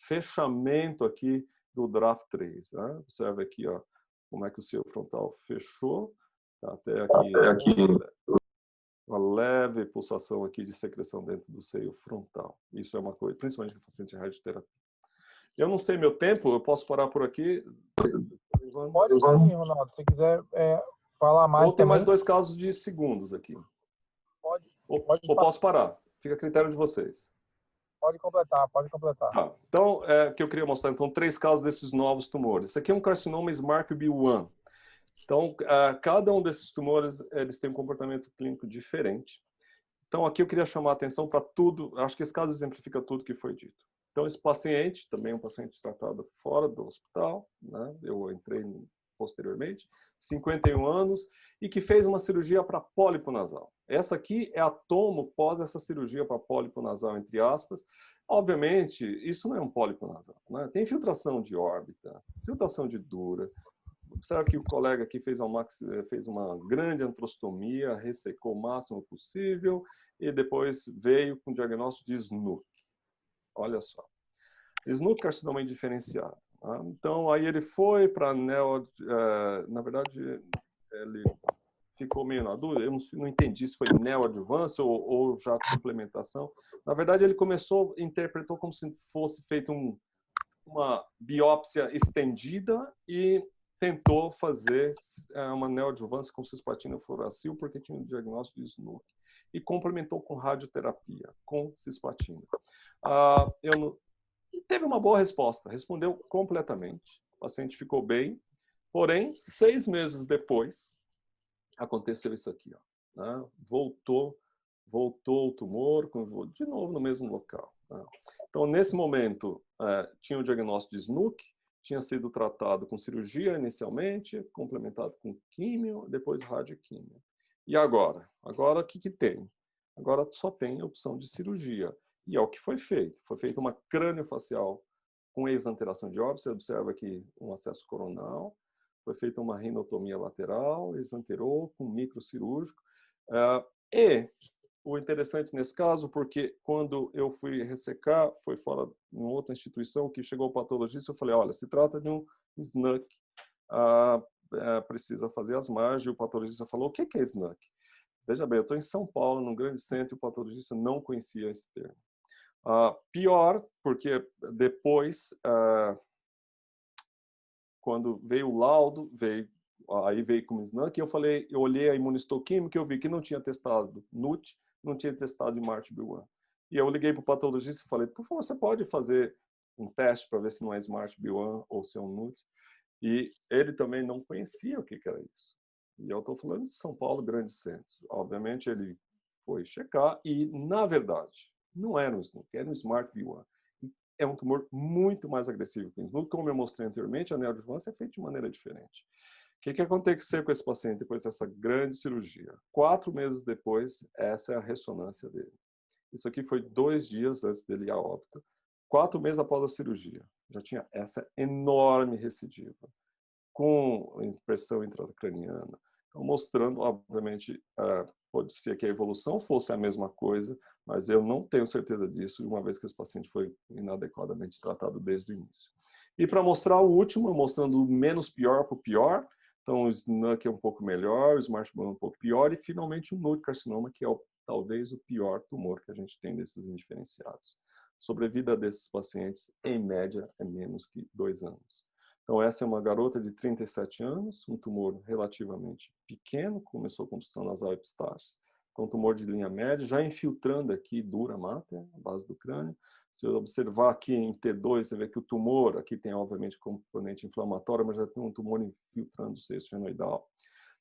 fechamento aqui do draft 3. Né? Observe aqui, ó, como é que o seio frontal fechou. Tá até aqui uma leve pulsação aqui de secreção dentro do seio frontal. Isso é uma coisa, principalmente no paciente de radioterapia. Eu não sei meu tempo, eu posso parar por aqui? Pode sim, Ronaldo. Se quiser falar mais ou tem também, mais 2 casos de segundos aqui. Pode ou posso parar? Fica a critério de vocês. Pode completar. Tá. Então, o que eu queria mostrar, então, 3 casos desses novos tumores. Esse aqui é um carcinoma SMARCB1. Então, cada um desses tumores, eles têm um comportamento clínico diferente. Então, aqui eu queria chamar a atenção para tudo, acho que esse caso exemplifica tudo que foi dito. Então, esse paciente, também um paciente tratado fora do hospital, né? Eu entrei posteriormente, 51 anos, e que fez uma cirurgia para pólipo nasal. Essa aqui é a tomo pós essa cirurgia para pólipo nasal, entre aspas. Obviamente, isso não é um pólipo nasal, né? Tem infiltração de órbita, infiltração de dura. Observe que o colega aqui fez uma grande antrostomia, ressecou o máximo possível e depois veio com o diagnóstico de SNUC. Olha só. SNUC, carcinoma indiferenciado. Tá? Então, aí ele foi para na verdade, ele ficou meio na dúvida, eu não entendi se foi neoadjuvância ou já complementação. Na verdade, ele interpretou como se fosse feito uma biópsia estendida e tentou fazer uma neoadjuvância com cisplatina fluoracil porque tinha um diagnóstico de SNUC e complementou com radioterapia, com cisplatina. Teve uma boa resposta, respondeu completamente, o paciente ficou bem, porém, 6 meses depois, aconteceu isso aqui, ó, né? Voltou o tumor, de novo no mesmo local. Tá? Então, nesse momento, tinha o diagnóstico de SNUC, tinha sido tratado com cirurgia inicialmente, complementado com químio, depois radioquímio. E agora? Agora o que tem? Agora só tem a opção de cirurgia. E é o que foi feito. Foi feita uma crâniofacial com exanteração de órbita. Você observa aqui um acesso coronal. Foi feita uma rinotomia lateral, exanterou com microcirúrgico. E o interessante nesse caso, porque quando eu fui ressecar, foi fora de uma outra instituição que chegou o patologista, eu falei, olha, se trata de um SNUC, precisa fazer as margens, e o patologista falou, o que é SNUC? Veja bem, eu estou em São Paulo, num grande centro, e o patologista não conhecia esse termo. Pior, porque depois, quando veio o laudo, aí veio como SNUC, eu olhei a imunistoquímica e eu vi que não tinha testado NUT, não tinha testado de SMART-B1. E eu liguei para o patologista e falei, por favor, você pode fazer um teste para ver se não é SMART-B1 ou se é um NUT? E ele também não conhecia o que era isso. E eu estou falando de São Paulo, grande centro. Obviamente, ele foi checar e, na verdade, não era um SNUC, era um SMART-B1. É um tumor muito mais agressivo que o SNUC. Como eu mostrei anteriormente, a neoadjuvância é feita de maneira diferente. O que aconteceu com esse paciente depois dessa grande cirurgia? 4 meses depois, essa é a ressonância dele. Isso aqui foi 2 dias antes dele ir a óbito. 4 meses após a cirurgia. Já tinha essa enorme recidiva, com impressão intracraniana, Então, mostrando, obviamente, pode ser que a evolução fosse a mesma coisa, mas eu não tenho certeza disso, uma vez que esse paciente foi inadequadamente tratado desde o início. E para mostrar o último, mostrando o menos pior para o pior, então o SNUC é um pouco melhor, o Smart Bone é um pouco pior, e finalmente o nudecarcinoma, que é talvez o pior tumor que a gente tem desses indiferenciados. A sobrevida desses pacientes, em média, é menos que 2 anos. Então, essa é uma garota de 37 anos, um tumor relativamente pequeno, começou com obstrução nasal epistática. Então, tumor de linha média, já infiltrando aqui dura máter, a base do crânio. Se eu observar aqui em T2, você vê que o tumor, aqui tem obviamente componente inflamatório, mas já tem um tumor infiltrando o seio esfenoidal.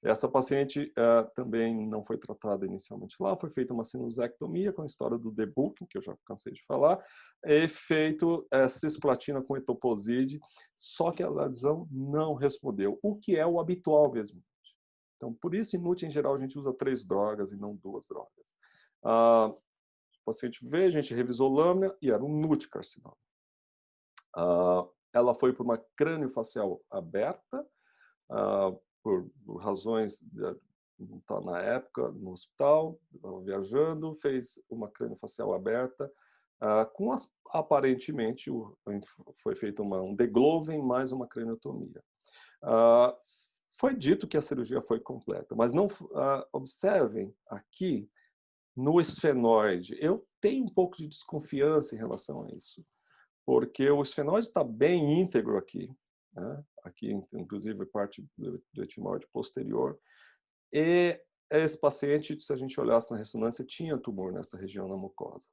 Essa paciente também não foi tratada inicialmente lá, foi feita uma sinusectomia com a história do debooking, que eu já cansei de falar, e feito cisplatina com etoposide, só que a lesão não respondeu, o que é o habitual mesmo. Então, por isso, em NUT, em geral, a gente usa 3 drogas e não 2 drogas. O paciente veio, a gente revisou lâmina e era um NUT carcinoma. Ela foi por uma craniofacial aberta, por razões de não estar na época no hospital, estava viajando, fez uma craniofacial aberta, com aparentemente foi feito um degloving mais uma craniotomia. Foi dito que a cirurgia foi completa, mas não observem aqui no esfenoide. Eu tenho um pouco de desconfiança em relação a isso, porque o esfenoide está bem íntegro aqui, né? Aqui, inclusive, parte do etmóide posterior. E esse paciente, se a gente olhasse na ressonância, tinha tumor nessa região na mucosa.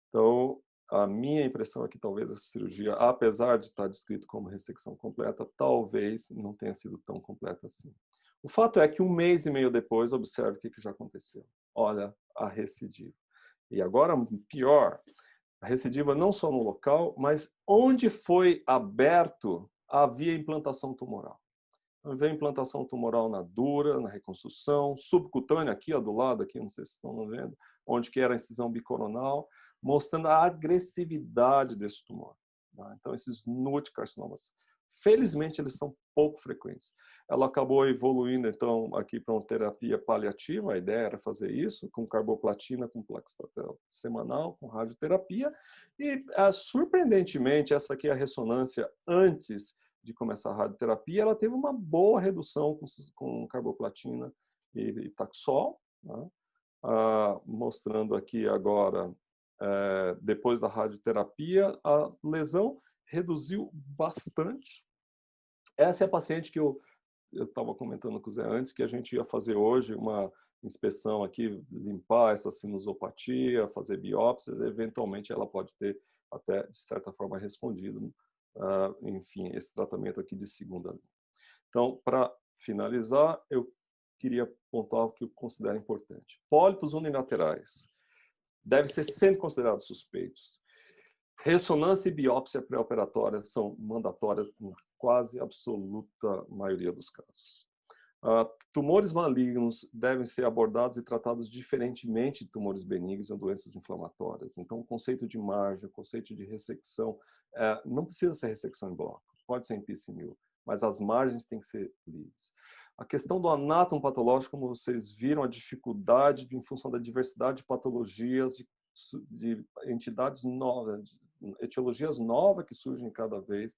Então, a minha impressão é que talvez essa cirurgia, apesar de estar descrito como ressecção completa, talvez não tenha sido tão completa assim. O fato é que 1 mês e meio depois, observe o que já aconteceu. Olha a recidiva. E agora, pior, a recidiva não só no local, mas onde foi aberto, havia implantação tumoral. Então, havia implantação tumoral na dura, na reconstrução, subcutânea aqui, ó, do lado, aqui, não sei se estão vendo, onde que era a incisão bicoronal, mostrando a agressividade desse tumor. Tá? Então, esses nudecarcinomas, felizmente, eles são pouco frequentes. Ela acabou evoluindo, então, aqui para uma terapia paliativa, a ideia era fazer isso, com carboplatina, com plaquetratel semanal, com radioterapia, e, surpreendentemente, essa aqui é a ressonância antes de começar a radioterapia, ela teve uma boa redução com carboplatina e Taxol, né? Mostrando aqui agora, depois da radioterapia, a lesão reduziu bastante. Essa é a paciente que eu estava comentando com o Zé antes, que a gente ia fazer hoje uma inspeção aqui, limpar essa sinusopatia, fazer biópsias, eventualmente ela pode ter até, de certa forma, respondido, enfim, esse tratamento aqui de segunda linha. Então, para finalizar, eu queria pontuar o que eu considero importante. Pólipos unilaterais devem ser sempre considerados suspeitos. Ressonância e biópsia pré-operatória são mandatórias na quase absoluta maioria dos casos. Tumores malignos devem ser abordados e tratados diferentemente de tumores benignos ou doenças inflamatórias. Então, o conceito de margem, o conceito de ressecção, não precisa ser ressecção em bloco, pode ser em piecemeal, mas as margens têm que ser livres. A questão do anátomo patológico, como vocês viram, a dificuldade em função da diversidade de patologias, de entidades novas, de etiologias novas que surgem cada vez,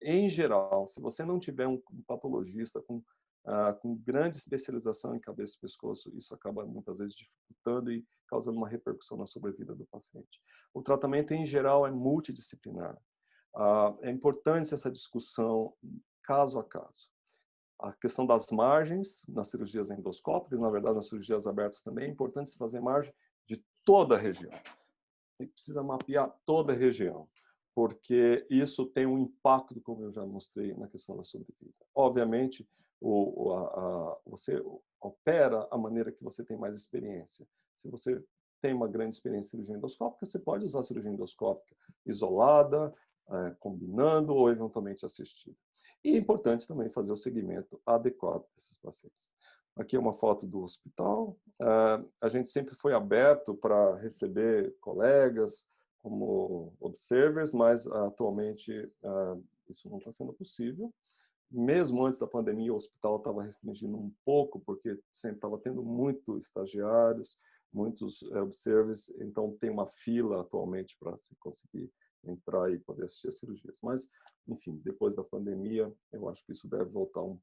em geral, se você não tiver um patologista com grande especialização em cabeça e pescoço, isso acaba muitas vezes dificultando e causando uma repercussão na sobrevida do paciente. O tratamento, em geral, é multidisciplinar. É importante essa discussão caso a caso. A questão das margens nas cirurgias endoscópicas, na verdade, nas cirurgias abertas também, é importante se fazer margem de toda a região. Você precisa mapear toda a região, porque isso tem um impacto, como eu já mostrei, na questão da sobrevida. Obviamente, você opera a maneira que você tem mais experiência. Se você tem uma grande experiência em cirurgia endoscópica, você pode usar a cirurgia endoscópica isolada, combinando ou eventualmente assistida. E é importante também fazer o segmento adequado desses pacientes. Aqui é uma foto do hospital. A gente sempre foi aberto para receber colegas como observers, mas atualmente isso não está sendo possível. mesmo antes da pandemia, o hospital estava restringindo um pouco, porque sempre estava tendo muitos estagiários, muitos observers, então tem uma fila atualmente para se conseguir entrar e poder assistir às cirurgias. Mas, enfim, depois da pandemia, eu acho que isso deve voltar um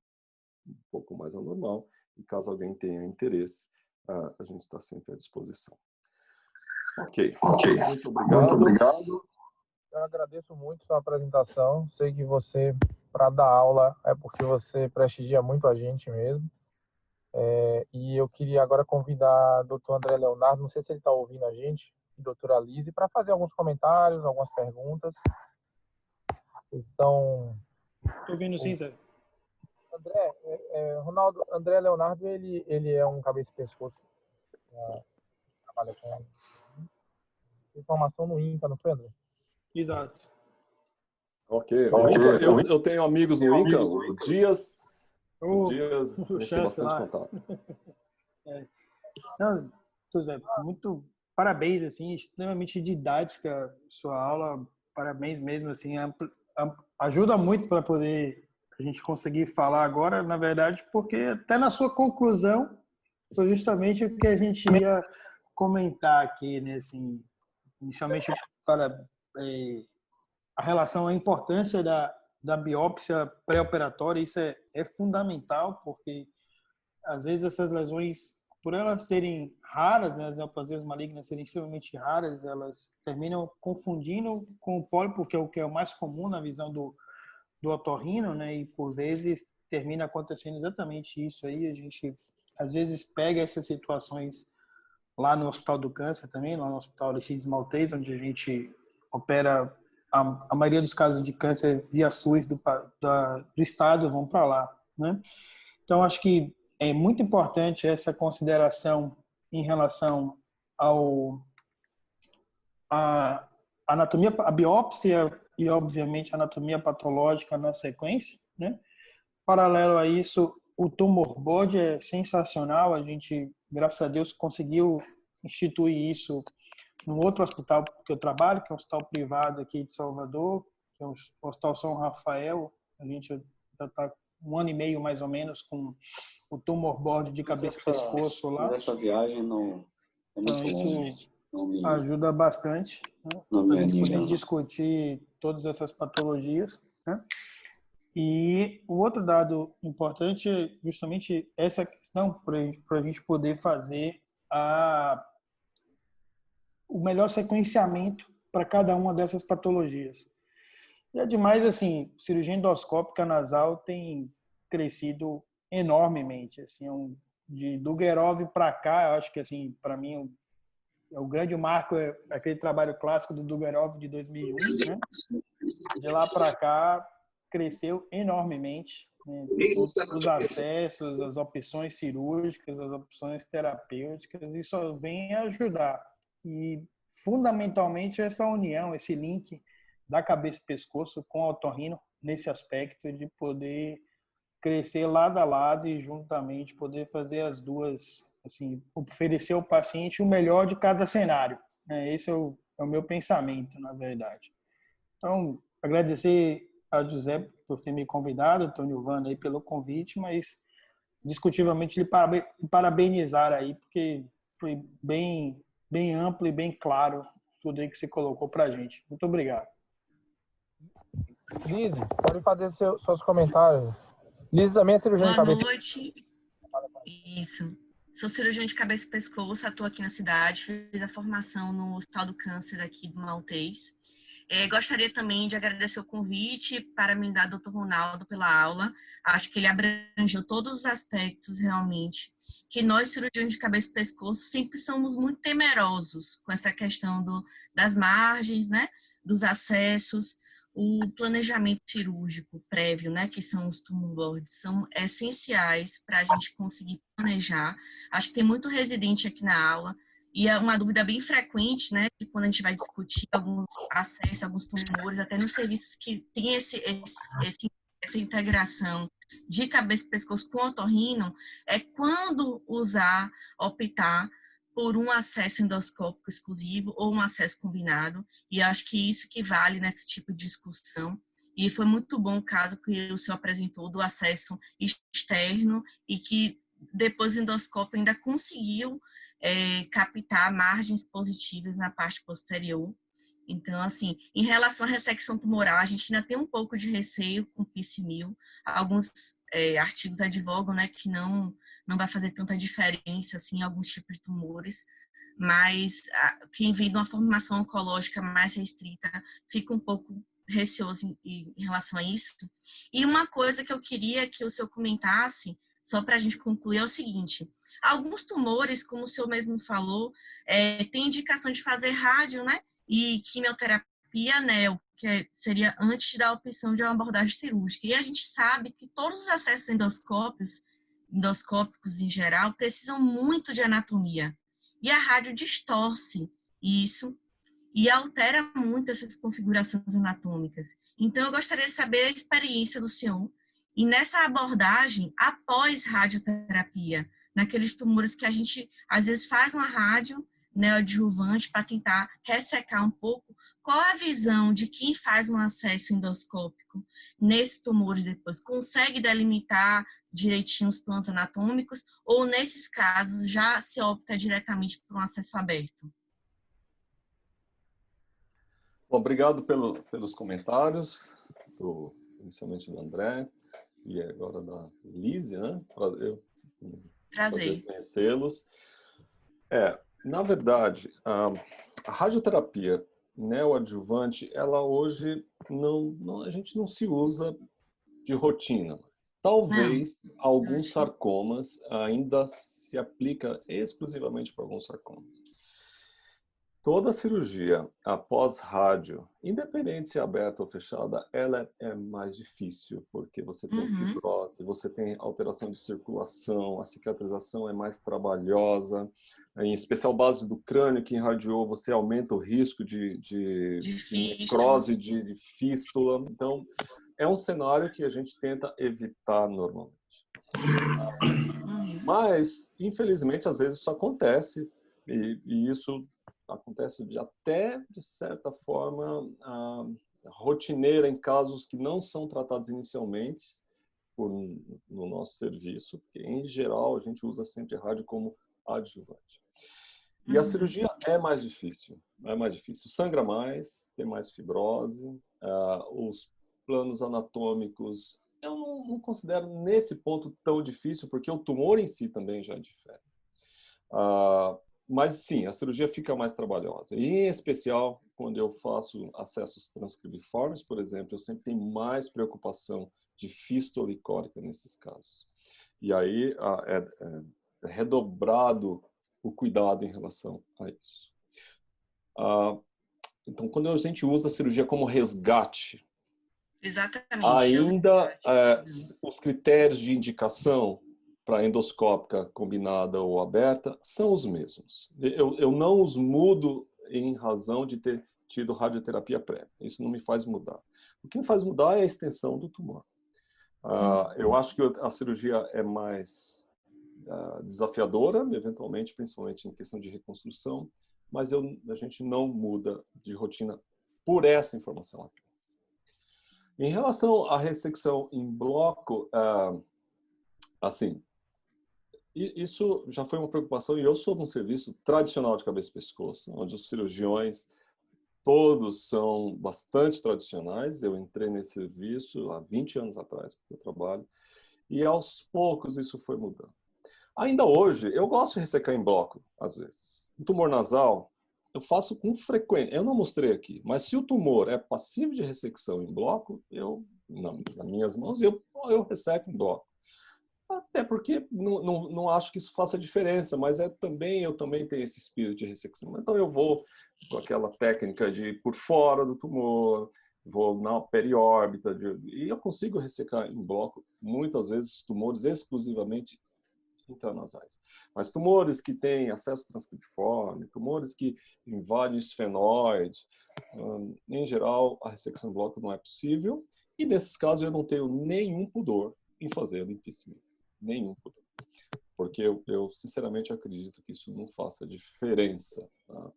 pouco mais ao normal, e caso alguém tenha interesse, a gente está sempre à disposição. Ok. Muito obrigado. Eu agradeço muito sua apresentação. Sei que você, para dar aula, é porque você prestigia muito a gente mesmo. E eu queria agora convidar o Dr. André Leonardo, não sei se ele está ouvindo a gente, e a doutora Lise, para fazer alguns comentários, algumas perguntas. Estou ouvindo sim, Zé. André, André Leonardo, ele é um cabeça e pescoço, trabalha com informação no INCA, não foi, André? Exato. Ok. Eu tenho amigos no INCA, o Dias. O Dias, a gente tem bastante contato. Não, Zé, muito parabéns, assim, extremamente didática sua aula, parabéns mesmo, assim, ajuda muito para poder a gente conseguir falar agora, na verdade, porque até na sua conclusão foi justamente o que a gente ia comentar aqui, né, assim, inicialmente para a relação, a importância da biópsia pré-operatória, isso é fundamental, porque às vezes essas lesões, por elas serem raras, né, as neoplasias malignas serem extremamente raras, elas terminam confundindo com o pólipo, que é o mais comum na visão do otorrino, né, e por vezes termina acontecendo exatamente isso aí. A gente às vezes pega essas situações lá no Hospital do Câncer também, lá no Hospital Aristides Maltês, onde a gente opera a maioria dos casos de câncer via SUS do estado vão para lá, né? Então, acho que é muito importante essa consideração em relação à anatomia, a biópsia e, obviamente, a anatomia patológica na sequência, né? Paralelo a isso, o tumor board é sensacional. A gente, graças a Deus, conseguiu instituir isso num outro hospital que eu trabalho, que é um hospital privado aqui de Salvador, que é o Hospital São Rafael. A gente já está 1 ano e meio, mais ou menos, com o tumor board de cabeça e pescoço lá. Mas essa viagem não é muito longe. Isso ajuda bastante, né, para a gente poder discutir todas essas patologias, né? E o outro dado importante é justamente essa questão para a gente poder fazer o melhor sequenciamento para cada uma dessas patologias. E ademais, assim, cirurgia endoscópica nasal tem crescido enormemente, assim, de Dugerov para cá, eu acho que, assim, para mim o grande marco é aquele trabalho clássico do Dugerov de 2001, né? De lá para cá cresceu enormemente, né? Os acessos, as opções cirúrgicas, as opções terapêuticas, isso vem ajudar. E fundamentalmente essa união, esse link da cabeça e pescoço com o otorrino nesse aspecto de poder crescer lado a lado e juntamente poder fazer as duas, assim, oferecer ao paciente o melhor de cada cenário, né? Esse é o meu pensamento, na verdade. Então, agradecer a José por ter me convidado, Antônio Vana aí pelo convite, mas discutivelmente lhe parabenizar aí, porque foi bem amplo e bem claro tudo aí que você colocou para a gente. Muito obrigado. Lise, pode fazer seus comentários. Lise também é cirurgiã de cabeça. Boa noite. Isso. Sou cirurgiã de cabeça e pescoço, atuo aqui na cidade, fiz a formação no Hospital do Câncer aqui do Maltês. Gostaria também de agradecer o convite para me dar Dr. Ronaldo pela aula. Acho que ele abrangeu todos os aspectos realmente, que nós cirurgiões de cabeça e pescoço sempre somos muito temerosos com essa questão das margens, né, dos acessos, o planejamento cirúrgico prévio, né, que são os tumor boards, são essenciais para a gente conseguir planejar. Acho que tem muito residente aqui na aula, e é uma dúvida bem frequente, né, que quando a gente vai discutir alguns acessos, alguns tumores, até nos serviços que tem essa integração de cabeça e pescoço com otorrino, é quando optar por um acesso endoscópico exclusivo ou um acesso combinado, e acho que isso que vale nesse tipo de discussão. E foi muito bom o caso que o senhor apresentou do acesso externo e que depois o endoscópio ainda conseguiu captar margens positivas na parte posterior. Então, assim, em relação à ressecção tumoral, a gente ainda tem um pouco de receio com o PICE-1000. Alguns artigos advogam, né, que não vai fazer tanta diferença assim, em alguns tipos de tumores, mas quem vem de uma formação oncológica mais restrita fica um pouco receoso em relação a isso. E uma coisa que eu queria que o senhor comentasse, só para a gente concluir, é o seguinte: alguns tumores, como o senhor mesmo falou, tem indicação de fazer rádio, né? E quimioterapia anel, que seria antes da opção de uma abordagem cirúrgica. E a gente sabe que todos os acessos endoscópicos em geral precisam muito de anatomia. E a rádio distorce isso e altera muito essas configurações anatômicas. Então, eu gostaria de saber a experiência do senhor e nessa abordagem após radioterapia, naqueles tumores que a gente às vezes faz uma rádio neoadjuvante para tentar ressecar um pouco. Qual a visão de quem faz um acesso endoscópico nesses tumores depois? Consegue delimitar direitinho os planos anatômicos ou, nesses casos, já se opta diretamente por um acesso aberto? Bom, obrigado pelos comentários, inicialmente do André e agora da Lise, né? Prazer conhecê-los. Na verdade, a radioterapia neoadjuvante, ela hoje a gente não se usa de rotina. Talvez alguns sarcomas ainda se aplica exclusivamente para alguns sarcomas. Toda cirurgia após rádio, independente se é aberta ou fechada, ela é mais difícil, porque você tem fibrose, você tem alteração de circulação, a cicatrização é mais trabalhosa, em especial base do crânio, que irradiou, você aumenta o risco de necrose, de fístula. Então, é um cenário que a gente tenta evitar normalmente. Mas, infelizmente, às vezes isso acontece, e isso acontece até, de certa forma, rotineira em casos que não são tratados inicialmente no nosso serviço, porque, em geral, a gente usa sempre a rádio como adjuvante. E a cirurgia é mais difícil, sangra mais, tem mais fibrose, os planos anatômicos, eu não considero nesse ponto tão difícil, porque o tumor em si também já difere. Mas sim, a cirurgia fica mais trabalhosa. E, em especial, quando eu faço acessos transcribiformes, por exemplo, eu sempre tenho mais preocupação de fístula e cólica nesses casos. E aí é redobrado o cuidado em relação a isso. Então, quando a gente usa a cirurgia como resgate, exatamente, ainda os critérios de indicação para endoscópica combinada ou aberta são os mesmos. Eu não os mudo em razão de ter tido radioterapia prévia. Isso não me faz mudar. O que me faz mudar é a extensão do tumor. Eu acho que a cirurgia é mais desafiadora, eventualmente, principalmente em questão de reconstrução, mas a gente não muda de rotina por essa informação apenas. Em relação à ressecção em bloco, assim, isso já foi uma preocupação, e eu sou de um serviço tradicional de cabeça e pescoço, onde os cirurgiões todos são bastante tradicionais. Eu entrei nesse serviço há 20 anos atrás, porque eu trabalho, e aos poucos isso foi mudando. Ainda hoje, eu gosto de ressecar em bloco, às vezes. O tumor nasal, eu faço com frequência. Eu não mostrei aqui, mas se o tumor é passível de ressecção em bloco, nas minhas mãos, eu resseco em bloco. Até porque não acho que isso faça diferença, mas eu também tenho esse espírito de ressecção. Então eu vou com aquela técnica de ir por fora do tumor, vou na periórbita, e eu consigo ressecar em bloco, muitas vezes, tumores exclusivamente intranasais. Mas tumores que têm acesso transcritiforme, tumores que invadem o esfenoide, em geral, a ressecção em bloco não é possível, e nesses casos eu não tenho nenhum pudor em fazer o limpicimento. Nenhum pudor. Porque eu sinceramente acredito que isso não faça diferença. Tá?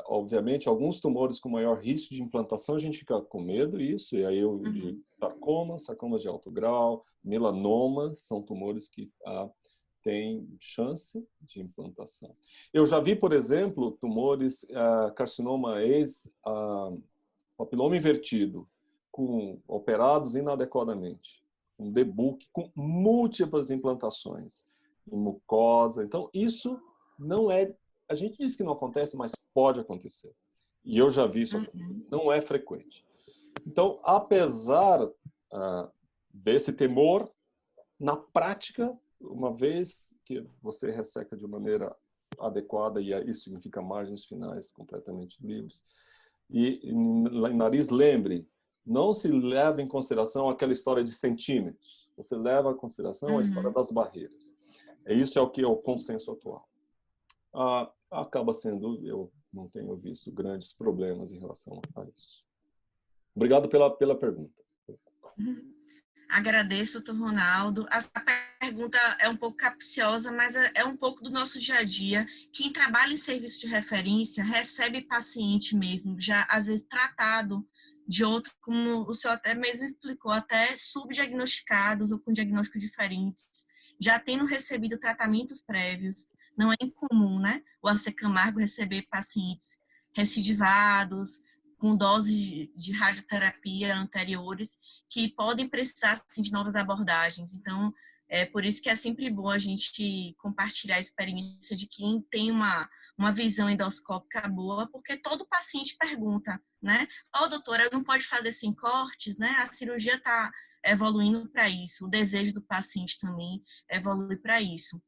Obviamente, alguns tumores com maior risco de implantação, a gente fica com medo disso, e aí eu digo sarcomas de alto grau, melanomas, são tumores que têm chance de implantação. Eu já vi, por exemplo, tumores, carcinoma papiloma invertido, operados inadequadamente, um debulk com múltiplas implantações em mucosa. Então, isso não é... A gente diz que não acontece, mas pode acontecer. E eu já vi isso acontecer. Não é frequente. Então, apesar desse temor, na prática, uma vez que você resseca de maneira adequada, e isso significa margens finais completamente livres, e em nariz, lembre, não se leva em consideração aquela história de centímetros. Você leva em consideração a história das barreiras. Isso é o que é o consenso atual. Acaba sendo, eu não tenho visto grandes problemas em relação a isso. Obrigado pela pergunta. Agradeço, doutor Ronaldo. A pergunta é um pouco capciosa, mas é um pouco do nosso dia a dia. Quem trabalha em serviço de referência recebe paciente mesmo, já às vezes tratado de outro, como o senhor até mesmo explicou, até subdiagnosticados ou com diagnósticos diferentes, já tendo recebido tratamentos prévios. Não é incomum, né? O AC Camargo receber pacientes recidivados, com doses de radioterapia anteriores, que podem precisar assim, de novas abordagens. Então, é por isso que é sempre bom a gente compartilhar a experiência de quem tem uma visão endoscópica boa, porque todo paciente pergunta, né? Doutora, não pode fazer sem cortes, né? A cirurgia está evoluindo para isso, o desejo do paciente também evolui para isso.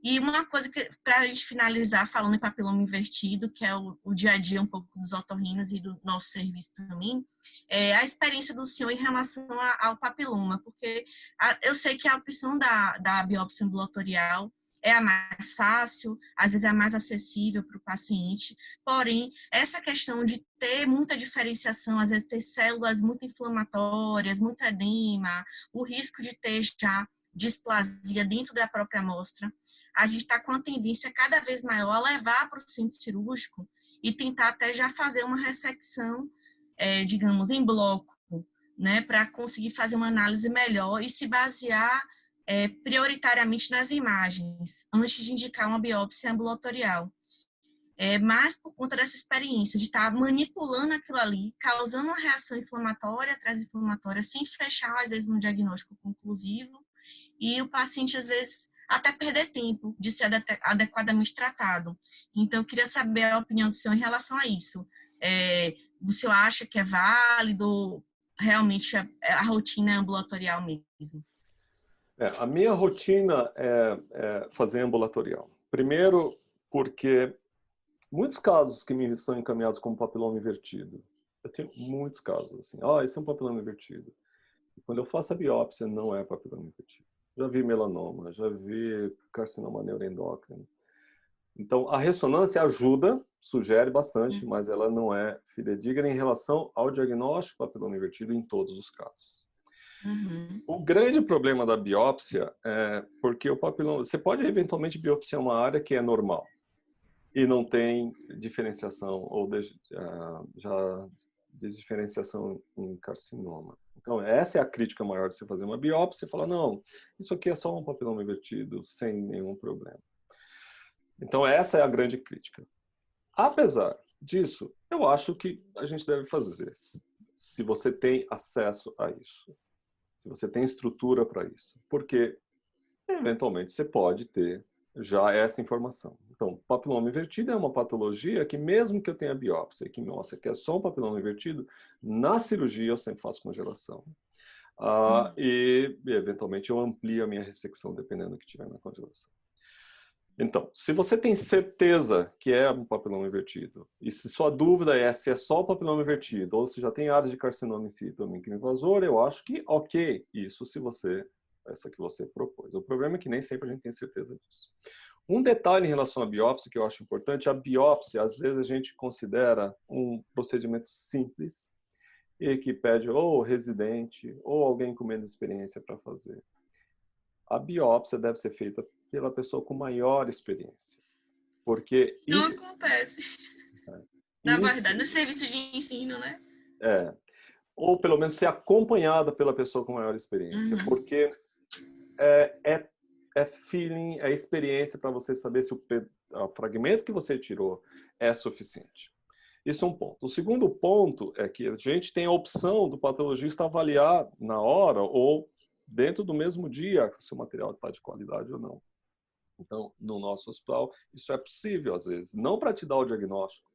E uma coisa que, para a gente finalizar falando em papiloma invertido, que é o dia a dia um pouco dos otorrinos e do nosso serviço também, é a experiência do senhor em relação ao papiloma, porque eu sei que a opção da biópsia ambulatorial é a mais fácil, às vezes é a mais acessível para o paciente, porém, essa questão de ter muita diferenciação, às vezes ter células muito inflamatórias, muito edema, o risco de ter já displasia dentro da própria amostra, a gente está com uma tendência cada vez maior a levar para o centro cirúrgico e tentar até já fazer uma ressecção, digamos, em bloco, né, para conseguir fazer uma análise melhor e se basear prioritariamente nas imagens, antes de indicar uma biópsia ambulatorial. Mas por conta dessa experiência de estar manipulando aquilo ali, causando uma reação inflamatória atrás inflamatória, sem fechar, às vezes, um diagnóstico conclusivo, e o paciente, às vezes, até perder tempo de ser adequadamente tratado. Então, eu queria saber a opinião do senhor em relação a isso. O senhor acha que é válido realmente a rotina ambulatorial mesmo? A minha rotina é fazer ambulatorial. Primeiro, porque muitos casos que me são encaminhados como papiloma invertido, eu tenho muitos casos assim, esse é um papiloma invertido. E quando eu faço a biópsia, não é papiloma invertido. Já vi melanoma, já vi carcinoma neuroendócrino. Então, a ressonância ajuda, sugere bastante, mas ela não é fidedigna em relação ao diagnóstico papiloma invertido em todos os casos. O grande problema da biópsia é porque o papiloma... Você pode eventualmente biopsiar uma área que é normal e não tem diferenciação ou já desdiferenciação em carcinoma. Então, essa é a crítica maior de você fazer uma biópsia e falar, não, isso aqui é só um papiloma invertido, sem nenhum problema. Então, essa é a grande crítica. Apesar disso, eu acho que a gente deve fazer, se você tem acesso a isso, se você tem estrutura para isso, porque, eventualmente, você pode ter já essa informação. Então, papiloma invertido é uma patologia que, mesmo que eu tenha biópsia que mostra que é só um papiloma invertido, na cirurgia eu sempre faço congelação. E, eventualmente, eu amplio a minha ressecção, dependendo do que tiver na congelação. Então, se você tem certeza que é um papiloma invertido, e se sua dúvida é se é só o papiloma invertido, ou se já tem áreas de carcinoma em situ ou microinvasor, eu acho que ok, isso se você... essa que você propôs. O problema é que nem sempre a gente tem certeza disso. Um detalhe em relação à biópsia que eu acho importante, a biópsia, às vezes a gente considera um procedimento simples e que pede ou residente ou alguém com menos experiência para fazer. A biópsia deve ser feita pela pessoa com maior experiência. Porque não isso... acontece. Na Isso. verdade, no serviço de ensino, né? Ou pelo menos ser acompanhada pela pessoa com maior experiência, porque é feeling, é experiência para você saber se o fragmento que você tirou é suficiente. Isso é um ponto. O segundo ponto é que a gente tem a opção do patologista avaliar na hora ou dentro do mesmo dia se o material está de qualidade ou não. Então, no nosso hospital, isso é possível às vezes, não para te dar o diagnóstico,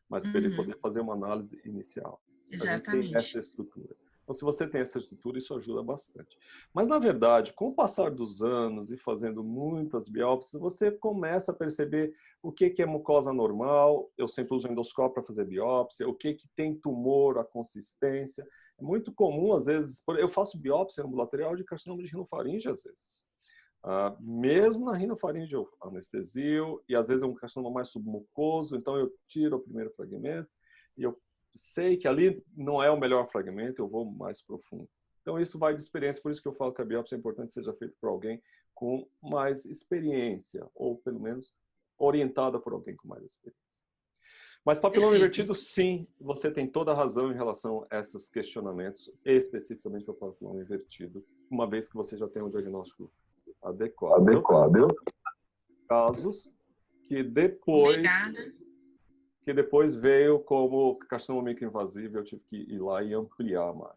mas para ele poder fazer uma análise inicial. Exatamente. A gente tem essa estrutura. Então, se você tem essa estrutura, isso ajuda bastante. Mas, na verdade, com o passar dos anos e fazendo muitas biópsias, você começa a perceber o que é mucosa normal. Eu sempre uso endoscópio para fazer biópsia. O que tem tumor, a consistência. É muito comum, às vezes, eu faço biópsia ambulatorial de carcinoma de rinofaringe, às vezes. Mesmo na rinofaringe eu anestesio, e às vezes é um carcinoma mais submucoso, então eu tiro o primeiro fragmento e eu sei que ali não é o melhor fragmento, eu vou mais profundo. Então isso vai de experiência, por isso que eu falo que a biópsia é importante que seja feita por alguém com mais experiência, ou pelo menos orientada por alguém com mais experiência. Mas papiloma invertido, sim, você tem toda a razão em relação a esses questionamentos, especificamente para o papiloma invertido, uma vez que você já tem um diagnóstico adequado. Casos que depois veio como carcinoma microinvasivo, eu tive que ir lá e ampliar a margem.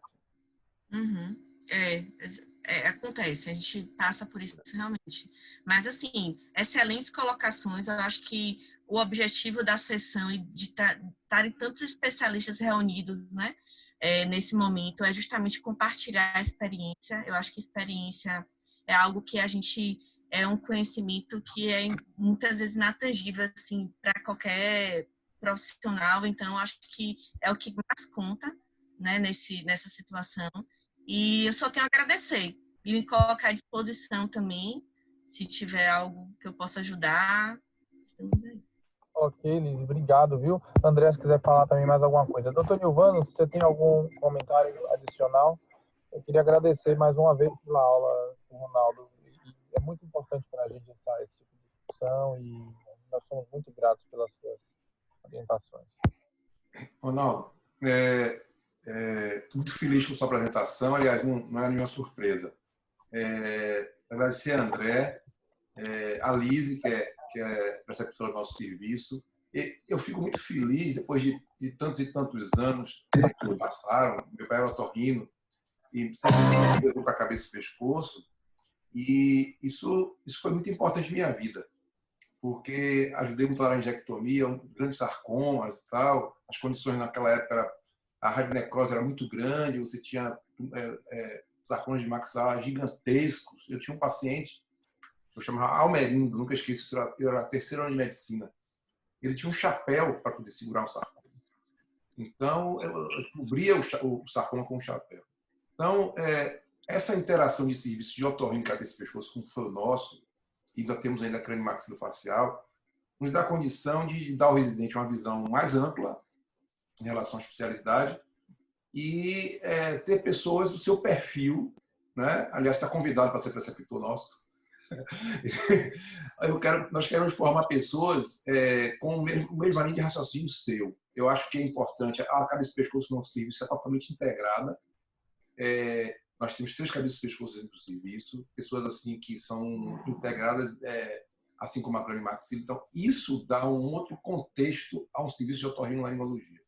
Acontece, a gente passa por isso realmente. Mas, assim, excelentes colocações. Eu acho que o objetivo da sessão e de estarem tantos especialistas reunidos, né, nesse momento, é justamente compartilhar a experiência. Eu acho que experiência é algo que a gente... É um conhecimento que é muitas vezes inatangível, assim, para qualquer profissional. Então, acho que é o que mais conta, né, nessa situação. E eu só tenho a agradecer e me colocar à disposição também, se tiver algo que eu possa ajudar. Estamos aí. Ok, Liz, obrigado, viu? André, se quiser falar também mais alguma coisa. Doutor Nilvano, se você tem algum comentário adicional, eu queria agradecer mais uma vez pela aula do Ronaldo. E é muito importante para a gente esse tipo de discussão e nós somos muito gratos pelas suas orientações. Ronaldo, estou muito feliz com a sua apresentação. Aliás, não é nenhuma surpresa. Agradecer a André, a Lise, que é preceptora do nosso serviço. Eu fico muito feliz, depois de tantos e tantos anos que passaram. Meu pai era otorrino e sempre com a cabeça e o pescoço. E isso foi muito importante na minha vida, porque ajudei muito na laringectomia, grandes sarcomas e tal. As condições naquela época, a radionecrose era muito grande, você tinha sarcomas de maxilar gigantescos. Eu tinha um paciente, eu chamava Almerindo, nunca esqueço, eu era terceiro ano de medicina. Ele tinha um chapéu para poder segurar o sarcoma. Então, eu cobria o sarcoma com um chapéu. Então, essa interação de serviços de otorrino, cabeça e pescoço, como foi o nosso, e ainda temos ainda crânio-maxilofacial, nos dá a condição de dar ao residente uma visão mais ampla em relação à especialidade e ter pessoas do seu perfil, né? Aliás, está convidado para ser preceptor nosso. Nós queremos formar pessoas com o mesmo linha de raciocínio seu. Eu acho que é importante. A cabeça e pescoço no serviço é totalmente integrada. Nós temos 3 cabeças e pescoços dentro do serviço, pessoas assim que são integradas, assim como a crânio-maxila. Então, isso dá um outro contexto a um serviço de otorrinolaringologia.